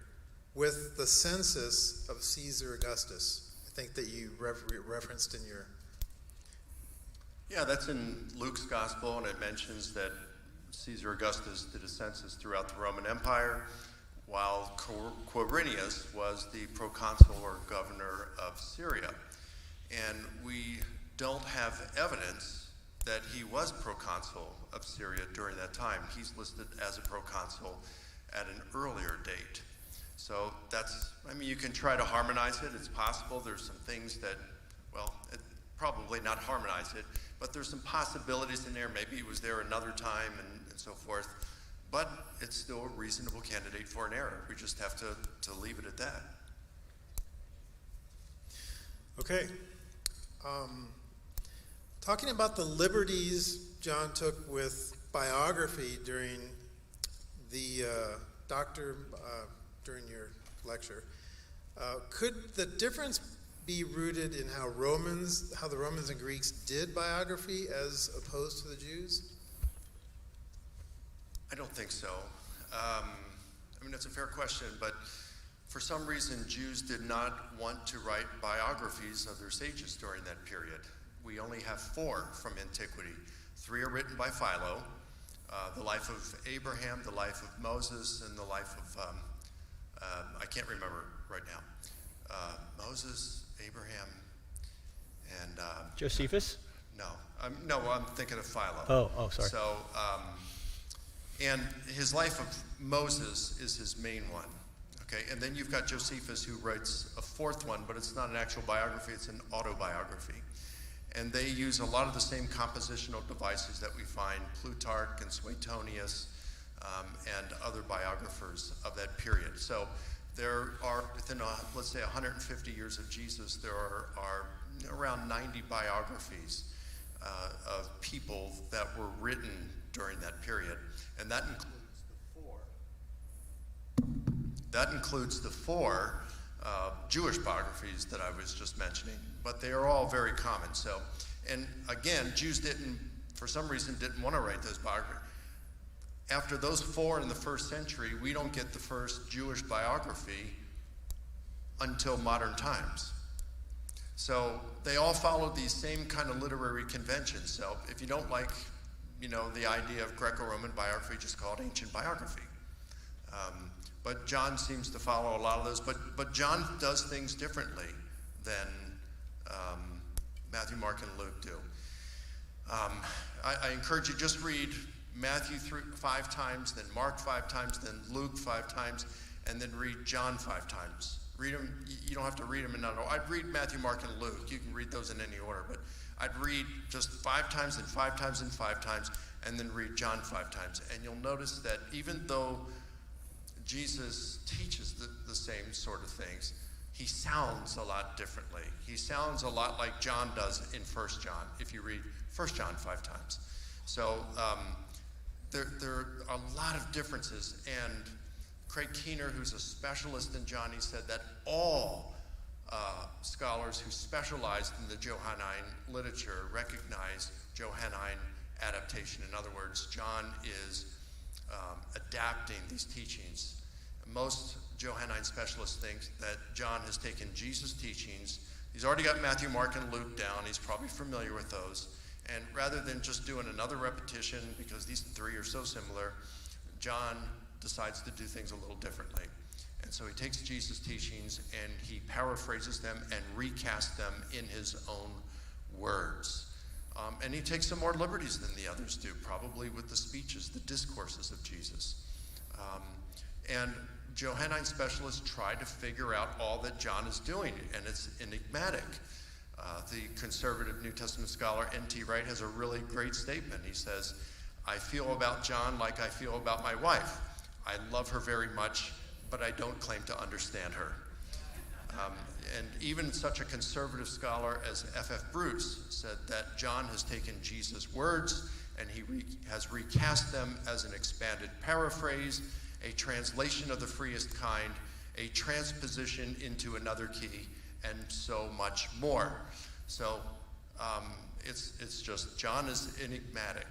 with the census of Caesar Augustus? I think that you referenced in your... Yeah, that's in Luke's gospel, and it mentions that Caesar Augustus did a census throughout the Roman Empire, while Quirinius was the proconsul or governor of Syria. And we don't have evidence that he was proconsul of Syria during that time. He's listed as a proconsul at an earlier date. So that's, I mean, you can try to harmonize it. It's possible. There's some things that, well, probably not harmonize it, but there's some possibilities in there. Maybe he was there another time and so forth. But it's still a reasonable candidate for an error. We just have to leave it at that. Okay. Talking about the liberties John took with biography during the during your lecture, could the difference be rooted in how the Romans and Greeks did biography as opposed to the Jews? I don't think so. I mean, that's a fair question, but for some reason, Jews did not want to write biographies of their sages during that period. We only have 4 from antiquity. 3 are written by Philo, the life of Abraham, the life of Moses, and the life of, I can't remember right now. Moses, Abraham, and... Josephus? No, I'm thinking of Philo. Oh, sorry. So, and his life of Moses is his main one. Okay, and then you've got Josephus, who writes a 4th one, but it's not an actual biography, it's an autobiography. And they use a lot of the same compositional devices that we find Plutarch and Suetonius and other biographers of that period. So there are, within, let's say, 150 years of Jesus, there are around 90 biographies of people that were written during that period. And that includes the 4 Jewish biographies that I was just mentioning, but they are all very common. So, and again, Jews for some reason, didn't want to write those biographies. After those 4 in the 1st century, we don't get the first Jewish biography until modern times. So they all follow these same kind of literary conventions. So if you don't like, the idea of Greco-Roman biography, just call it ancient biography. But John seems to follow a lot of those. But John does things differently than Matthew, Mark, and Luke do. I encourage you, just read Matthew 5 times, then Mark 5 times, then Luke 5 times, and then read John 5 times. Read them. You don't have to read them in that order. I'd read Matthew, Mark, and Luke. You can read those in any order, but I'd read just 5 times and 5 times and 5 times, and then read John 5 times. And you'll notice that even though Jesus teaches the same sort of things, he sounds a lot differently. He sounds a lot like John does in 1 John, if you read 1 John 5 times. So there are a lot of differences, and Craig Keener, who's a specialist in John, he said that all scholars who specialized in the Johannine literature recognize Johannine adaptation. In other words, John is adapting these teachings. Most Johannine specialists think that John has taken Jesus' teachings. He's already got Matthew, Mark, and Luke down. He's probably familiar with those. And rather than just doing another repetition, because these 3 are so similar, John decides to do things a little differently. And so he takes Jesus' teachings and he paraphrases them and recasts them in his own words. And he takes some more liberties than the others do, probably with the speeches, the discourses of Jesus. And Johannine specialists try to figure out all that John is doing, and it's enigmatic. The conservative New Testament scholar N.T. Wright has a really great statement. He says, "I feel about John like I feel about my wife. I love her very much, but I don't claim to understand her." And even such a conservative scholar as F.F. Bruce said that John has taken Jesus' words and he has recast them as an expanded paraphrase, a translation of the freest kind, a transposition into another key, and so much more. So it's just, John is enigmatic.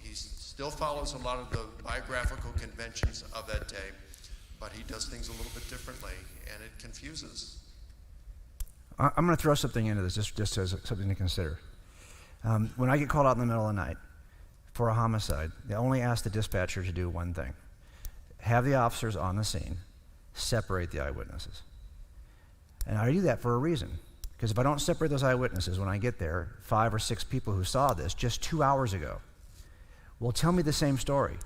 He still follows a lot of the biographical conventions of that day, but he does things a little bit differently, and it confuses. I'm going to throw something into this just as something to consider. When I get called out in the middle of the night for a homicide, they only ask the dispatcher to do one thing: have the officers on the scene separate the eyewitnesses. And I do that for a reason, because if I don't separate those eyewitnesses when I get there, 5 or 6 people who saw this just 2 hours ago will tell me the same story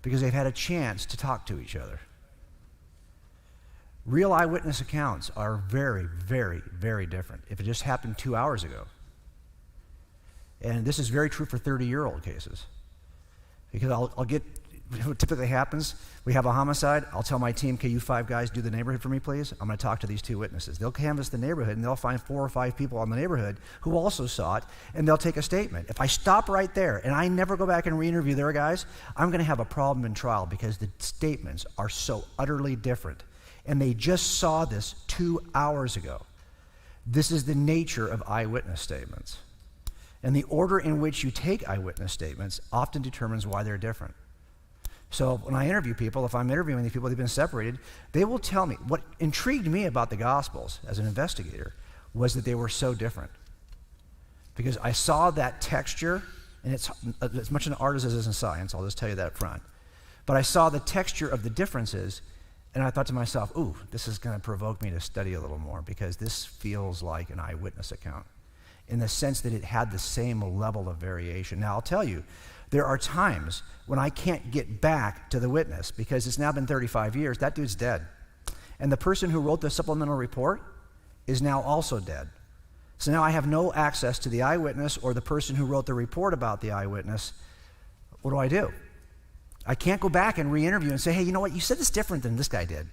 because they've had a chance to talk to each other. Real eyewitness accounts are very, very, very different if it just happened 2 hours ago. And this is very true for 30-year-old cases. Because I'll get, what typically happens, we have a homicide, I'll tell my team, "Okay, you 5 guys do the neighborhood for me, please. I'm going to talk to these 2 witnesses." They'll canvass the neighborhood, and they'll find 4 or 5 people in the neighborhood who also saw it, and they'll take a statement. If I stop right there and I never go back and re-interview their guys, I'm going to have a problem in trial because the statements are so utterly different. And they just saw this 2 hours ago. This is the nature of eyewitness statements. And the order in which you take eyewitness statements often determines why they're different. So when I interview people, if I'm interviewing these people, they've been separated, they will tell me. What intrigued me about the Gospels as an investigator was that they were so different. Because I saw that texture, and it's as much an art as it is in science, I'll just tell you that up front. But I saw the texture of the differences, and I thought to myself, ooh, this is going to provoke me to study a little more, because this feels like an eyewitness account in the sense that it had the same level of variation. Now, I'll tell you, there are times when I can't get back to the witness because it's now been 35 years. That dude's dead. And the person who wrote the supplemental report is now also dead. So now I have no access to the eyewitness or the person who wrote the report about the eyewitness. What do? I can't go back and re-interview and say, "Hey, you know what? You said this different than this guy did.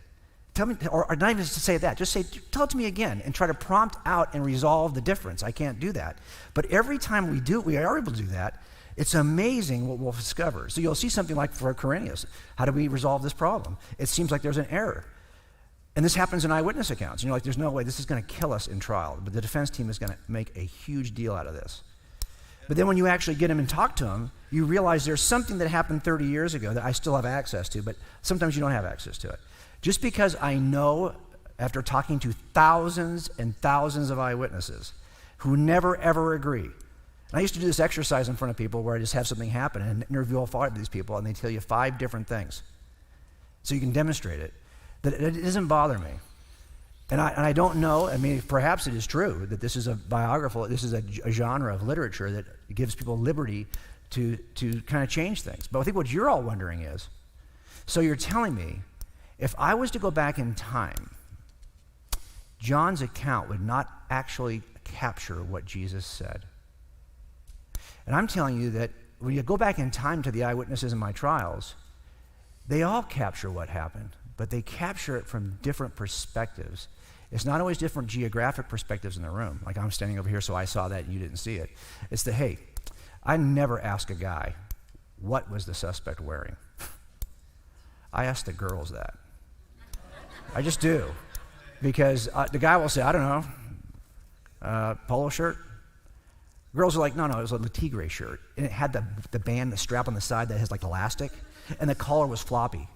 Tell me," or not even to say that. Just say, "Tell it to me again," and try to prompt out and resolve the difference. I can't do that. But every time we are able to do that, it's amazing what we'll discover. So you'll see something like for Quirinius. How do we resolve this problem? It seems like there's an error. And this happens in eyewitness accounts. You're like, there's no way, this is going to kill us in trial. But the defense team is going to make a huge deal out of this. But then when you actually get him and talk to him, you realize there's something that happened 30 years ago that I still have access to, but sometimes you don't have access to it. Just because I know, after talking to thousands and thousands of eyewitnesses who never ever agree. And I used to do this exercise in front of people where I just have something happen and interview all 5 of these people, and they tell you 5 different things. So you can demonstrate it. That it doesn't bother me. And I don't know, I mean, perhaps it is true that this is a genre of literature that gives people liberty to kind of change things. But I think what you're all wondering is, so you're telling me, if I was to go back in time, John's account would not actually capture what Jesus said. And I'm telling you that when you go back in time to the eyewitnesses in my trials, they all capture what happened, but they capture it from different perspectives. It's not always different geographic perspectives in the room. Like, I'm standing over here, so I saw that and you didn't see it. It's the, hey, I never ask a guy, what was the suspect wearing? I ask the girls that. I just do. Because the guy will say, I don't know, polo shirt? Girls are like, no, it was a Tigre shirt. And it had the band, the strap on the side that has like elastic, and the collar was floppy.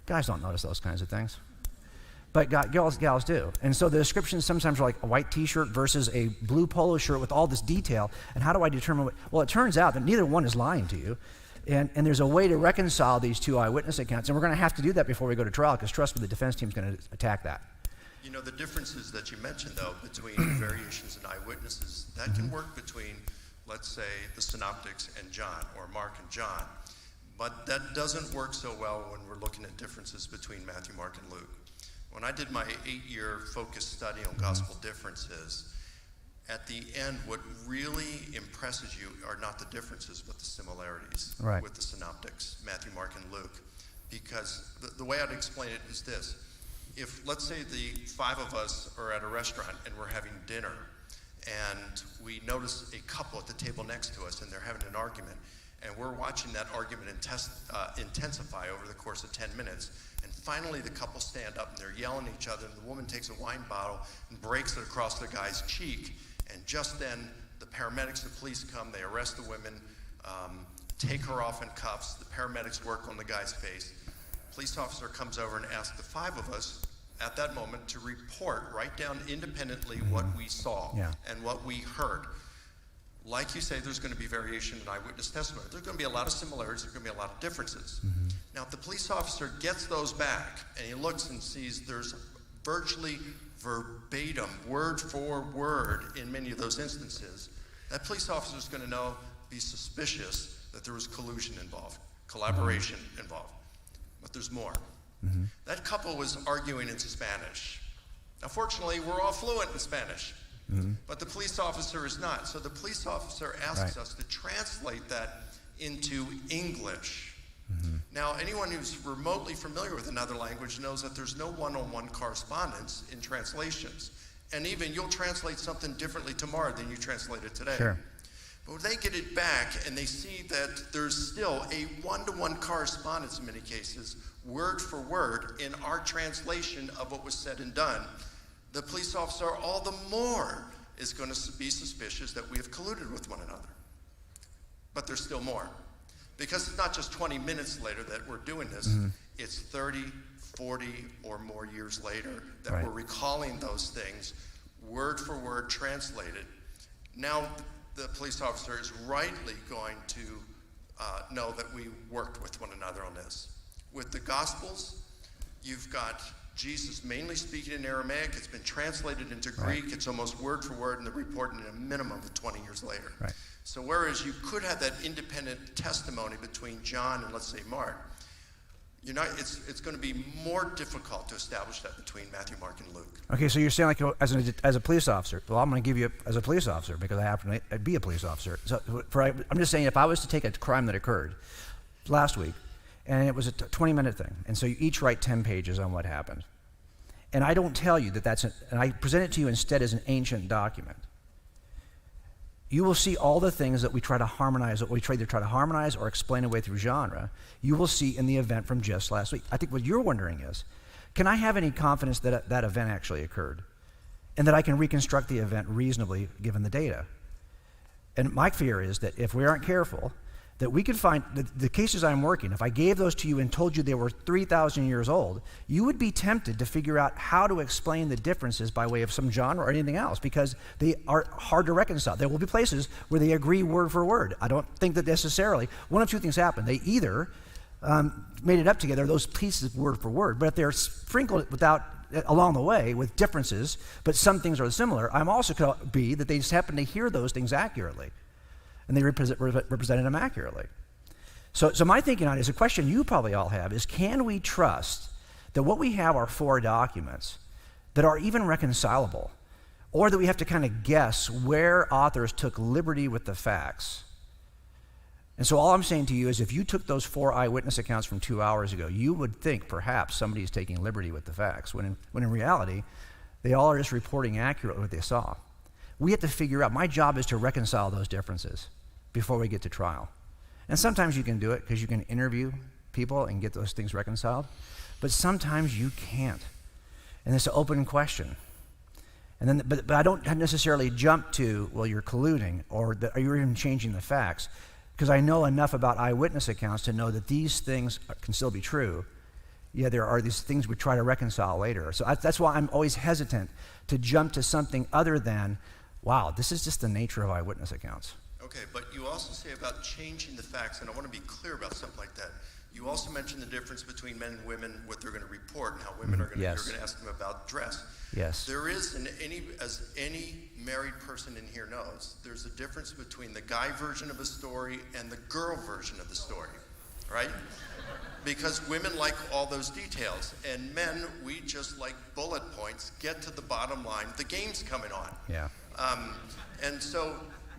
Guys don't notice those kinds of things. But gals do. And so the descriptions sometimes are like a white t-shirt versus a blue polo shirt with all this detail. And how do I determine what? Well, it turns out that neither one is lying to you. And there's a way to reconcile these 2 eyewitness accounts. And we're going to have to do that before we go to trial, because trust me, the defense team's going to attack that. You know, the differences that you mentioned, though, between variations in eyewitnesses, that can work between, let's say, the synoptics and John, or Mark and John. But that doesn't work so well when we're looking at differences between Matthew, Mark, and Luke. When I did my 8-year focused study on gospel differences, at the end, what really impresses you are not the differences, but the similarities with the synoptics, Matthew, Mark, and Luke. Because the way I'd explain it is this. If, let's say, the 5 of us are at a restaurant and we're having dinner, and we notice a couple at the table next to us, and they're having an argument, and we're watching that argument intensify over the course of 10 minutes, and finally the couple stand up and they're yelling at each other, and the woman takes a wine bottle and breaks it across the guy's cheek, and just then the paramedics, the police come, they arrest the women, take her off in cuffs, the paramedics work on the guy's face. Police officer comes over and asks the 5 of us at that moment to report, write down independently what we saw and what we heard. Like you say, there's going to be variation in eyewitness testimony. There's going to be a lot of similarities, there's going to be a lot of differences. Now, if the police officer gets those back and he looks and sees there's virtually verbatim, word for word in many of those instances, that police officer is going to be suspicious that there was collusion involved, collaboration involved. But there's more. That couple was arguing in Spanish. Now, fortunately, we're all fluent in Spanish, but the police officer is not. So the police officer asks us to translate that into English. Now, anyone who's remotely familiar with another language knows that there's no one-on-one correspondence in translations. And even you'll translate something differently tomorrow than you translated today. But when they get it back and they see that there's still a one-to-one correspondence in many cases, word for word, in our translation of what was said and done, the police officer all the more is going to be suspicious that we have colluded with one another. But there's still more. Because it's not just 20 minutes later that we're doing this, it's 30, 40, or more years later that we're recalling those things, word for word translated. Now, the police officer is rightly going to know that we worked with one another on this. With the Gospels, you've got Jesus mainly speaking in Aramaic. It's been translated into Greek. It's almost word for word, and they're reporting a minimum of 20 years later. So whereas you could have that independent testimony between John and, let's say, Mark, it's going to be more difficult to establish that between Matthew, Mark, and Luke. Okay, so you're saying, like, as a police officer, well, I'm going to give you as a police officer because I happen to be a police officer. So I'm just saying, if I was to take a crime that occurred last week, and it was a 20-minute thing, and so you each write 10 pages on what happened, and I don't tell you that and I present it to you instead as an ancient document, you will see all the things that we try to harmonize, or explain away through genre, you will see in the event from just last week. I think what you're wondering is, can I have any confidence that that event actually occurred and that I can reconstruct the event reasonably given the data? And my fear is that if we aren't careful, that we could find the cases I'm working, if I gave those to you and told you they were 3,000 years old, you would be tempted to figure out how to explain the differences by way of some genre or anything else because they are hard to reconcile. There will be places where they agree word for word. I don't think that necessarily, one of two things happen. They either made it up together, those pieces word for word, but if they're sprinkled along the way with differences, but some things are similar, I'm also could be that they just happen to hear those things accurately. And they represented them accurately. So my thinking on it is a question you probably all have is, can we trust that what we have are 4 documents that are even reconcilable, or that we have to kind of guess where authors took liberty with the facts? And so all I'm saying to you is if you took those 4 eyewitness accounts from 2 hours ago, you would think perhaps somebody is taking liberty with the facts, when in reality, they all are just reporting accurately what they saw. We have to figure out, my job is to reconcile those differences before we get to trial. And sometimes you can do it because you can interview people and get those things reconciled, but sometimes you can't. And it's an open question. And then, but I don't necessarily jump to, well, you're colluding, or are you even changing the facts? Because I know enough about eyewitness accounts to know that these things can still be true. Yeah, there are these things we try to reconcile later. So that's why I'm always hesitant to jump to something other than, wow, this is just the nature of eyewitness accounts. Okay, but you also say about changing the facts, and I want to be clear about something like that. You also mentioned the difference between men and women, what they're going to report, and how women are going to, you're going to ask them about dress. Yes. There is, as any married person in here knows, there's a difference between the guy version of a story and the girl version of the story. right? Because women like all those details, and men, we just like bullet points, get to the bottom line. The game's coming on. Yeah. And so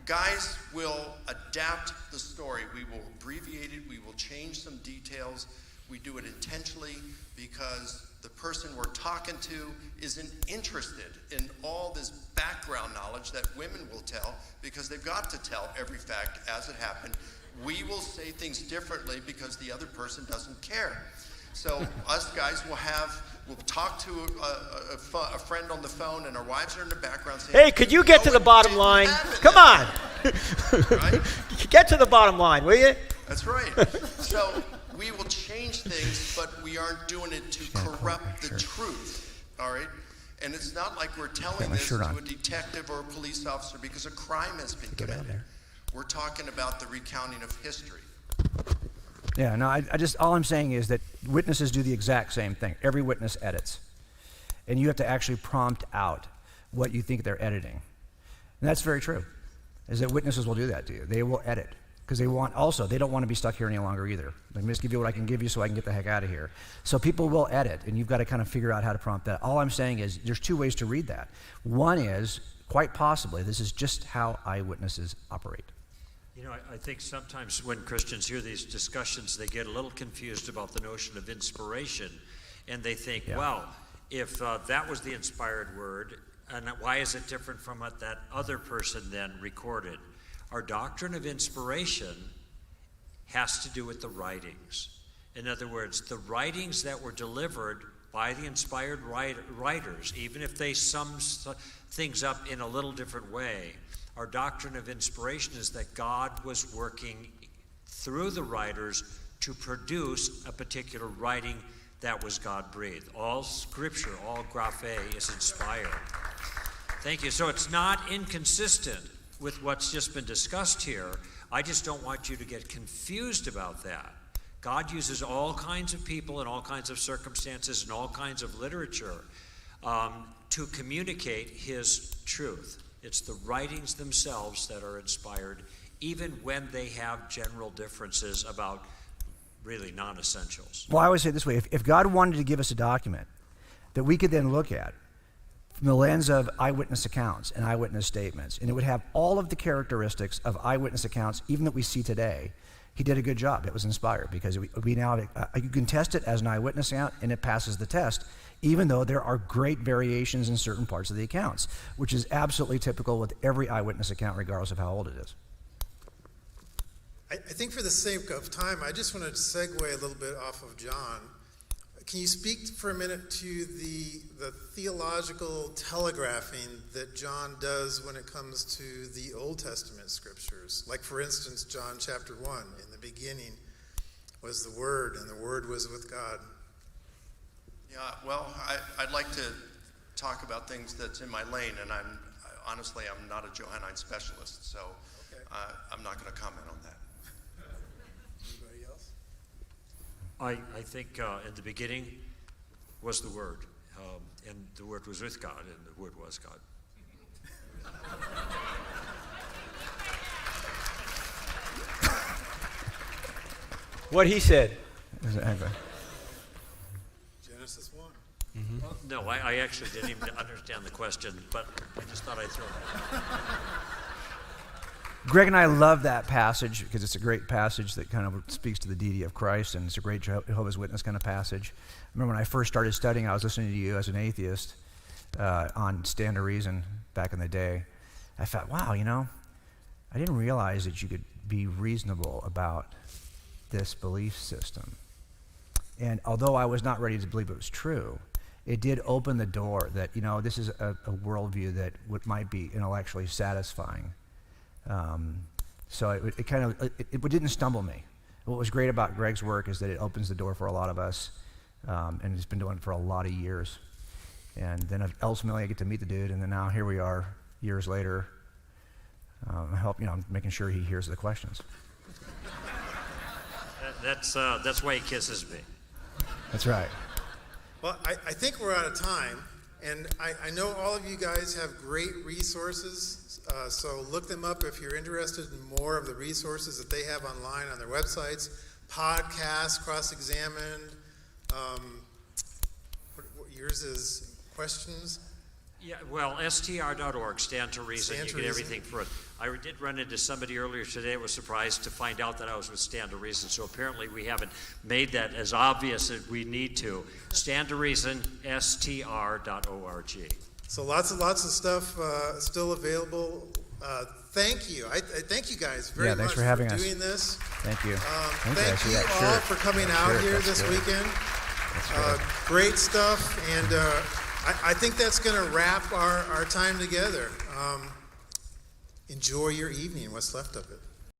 guys will adapt the story. We will abbreviate it. We will change some details. We do it intentionally because the person we're talking to isn't interested in all this background knowledge that women will tell, because they've got to tell every fact as it happened. We will say things differently because the other person doesn't care. So us guys we'll talk to a friend on the phone, and our wives are in the background saying, hey, could you get to the bottom line? Come on. Right? Get to the bottom line, will you? That's right. So we will change things, but we aren't doing it to corrupt the truth, all right? And it's not like we're telling this to a detective or a police officer because a crime has been committed. We're talking about the recounting of history. Yeah, no, all I'm saying is that witnesses do the exact same thing. Every witness edits. And you have to actually prompt out what you think they're editing. And that's very true, is that witnesses will do that to you. They will edit. Because they don't want to be stuck here any longer either. Let me just give you what I can give you so I can get the heck out of here. So people will edit, and you've got to kind of figure out how to prompt that. All I'm saying is there's two ways to read that. One is, quite possibly, this is just how eyewitnesses operate. You know, I think sometimes when Christians hear these discussions, they get a little confused about the notion of inspiration, and they think, well, if that was the inspired word, and why is it different from what that other person then recorded? Our doctrine of inspiration has to do with the writings. In other words, the writings that were delivered by the inspired writers, even if they sum things up in a little different way, our doctrine of inspiration is that God was working through the writers to produce a particular writing that was God-breathed. All scripture, all graphe is inspired. Thank you. So it's not inconsistent with what's just been discussed here. I just don't want you to get confused about that. God uses all kinds of people and all kinds of circumstances and all kinds of literature to communicate his truth. It's the writings themselves that are inspired, even when they have general differences about really non-essentials. Well, I always say it this way. If God wanted to give us a document that we could then look at from the lens of eyewitness accounts and eyewitness statements, and it would have all of the characteristics of eyewitness accounts, even that we see today, he did a good job. It was inspired because we now, you can test it as an eyewitness account, and it passes the test, even though there are great variations in certain parts of the accounts, which is absolutely typical with every eyewitness account, regardless of how old it is. I think for the sake of time, I just want to segue a little bit off of John. Can you speak for a minute to the theological telegraphing that John does when it comes to the Old Testament scriptures? Like, for instance, John chapter 1, in the beginning was the Word, and the Word was with God. Yeah, well, I'd like to talk about things that's in my lane, and honestly, I'm not a Johannine specialist, so I'm not going to comment on that. Anybody else? I think in the beginning was the Word, and the Word was with God, and the Word was God. What he said. Exactly. Genesis 1. Mm-hmm. Well, no, I actually didn't even understand the question, but I just thought I'd throw it out. Greg and I love that passage because it's a great passage that kind of speaks to the deity of Christ, and it's a great Jehovah's Witness kind of passage. I remember when I first started studying, I was listening to you as an atheist on Stand to Reason back in the day. I thought, wow, I didn't realize that you could be reasonable about this belief system. And although I was not ready to believe it was true, it did open the door that, this is a worldview that might be intellectually satisfying. So it didn't stumble me. What was great about Greg's work is that it opens the door for a lot of us, and he's been doing it for a lot of years. And then ultimately I get to meet the dude, and then now here we are years later. I'm making sure he hears the questions. That's why he kisses me. That's right. Well, I think we're out of time, and I know all of you guys have great resources, so look them up if you're interested in more of the resources that they have online on their websites. podcasts, cross-examined. What yours is questions? Yeah, well, str.org, Stand to Reason. Stand You to get Reason. everything for it. I did run into somebody earlier today. I was surprised to find out that I was with Stand to Reason. So apparently we haven't made that as obvious as we need to. Stand to Reason, str.org. So lots of stuff still available. Thank you. I thank you guys very much for having us. doing this. Thank you. Thank you all for coming out here this weekend. Great stuff, and I think that's going to wrap our time together. Enjoy your evening, what's left of it.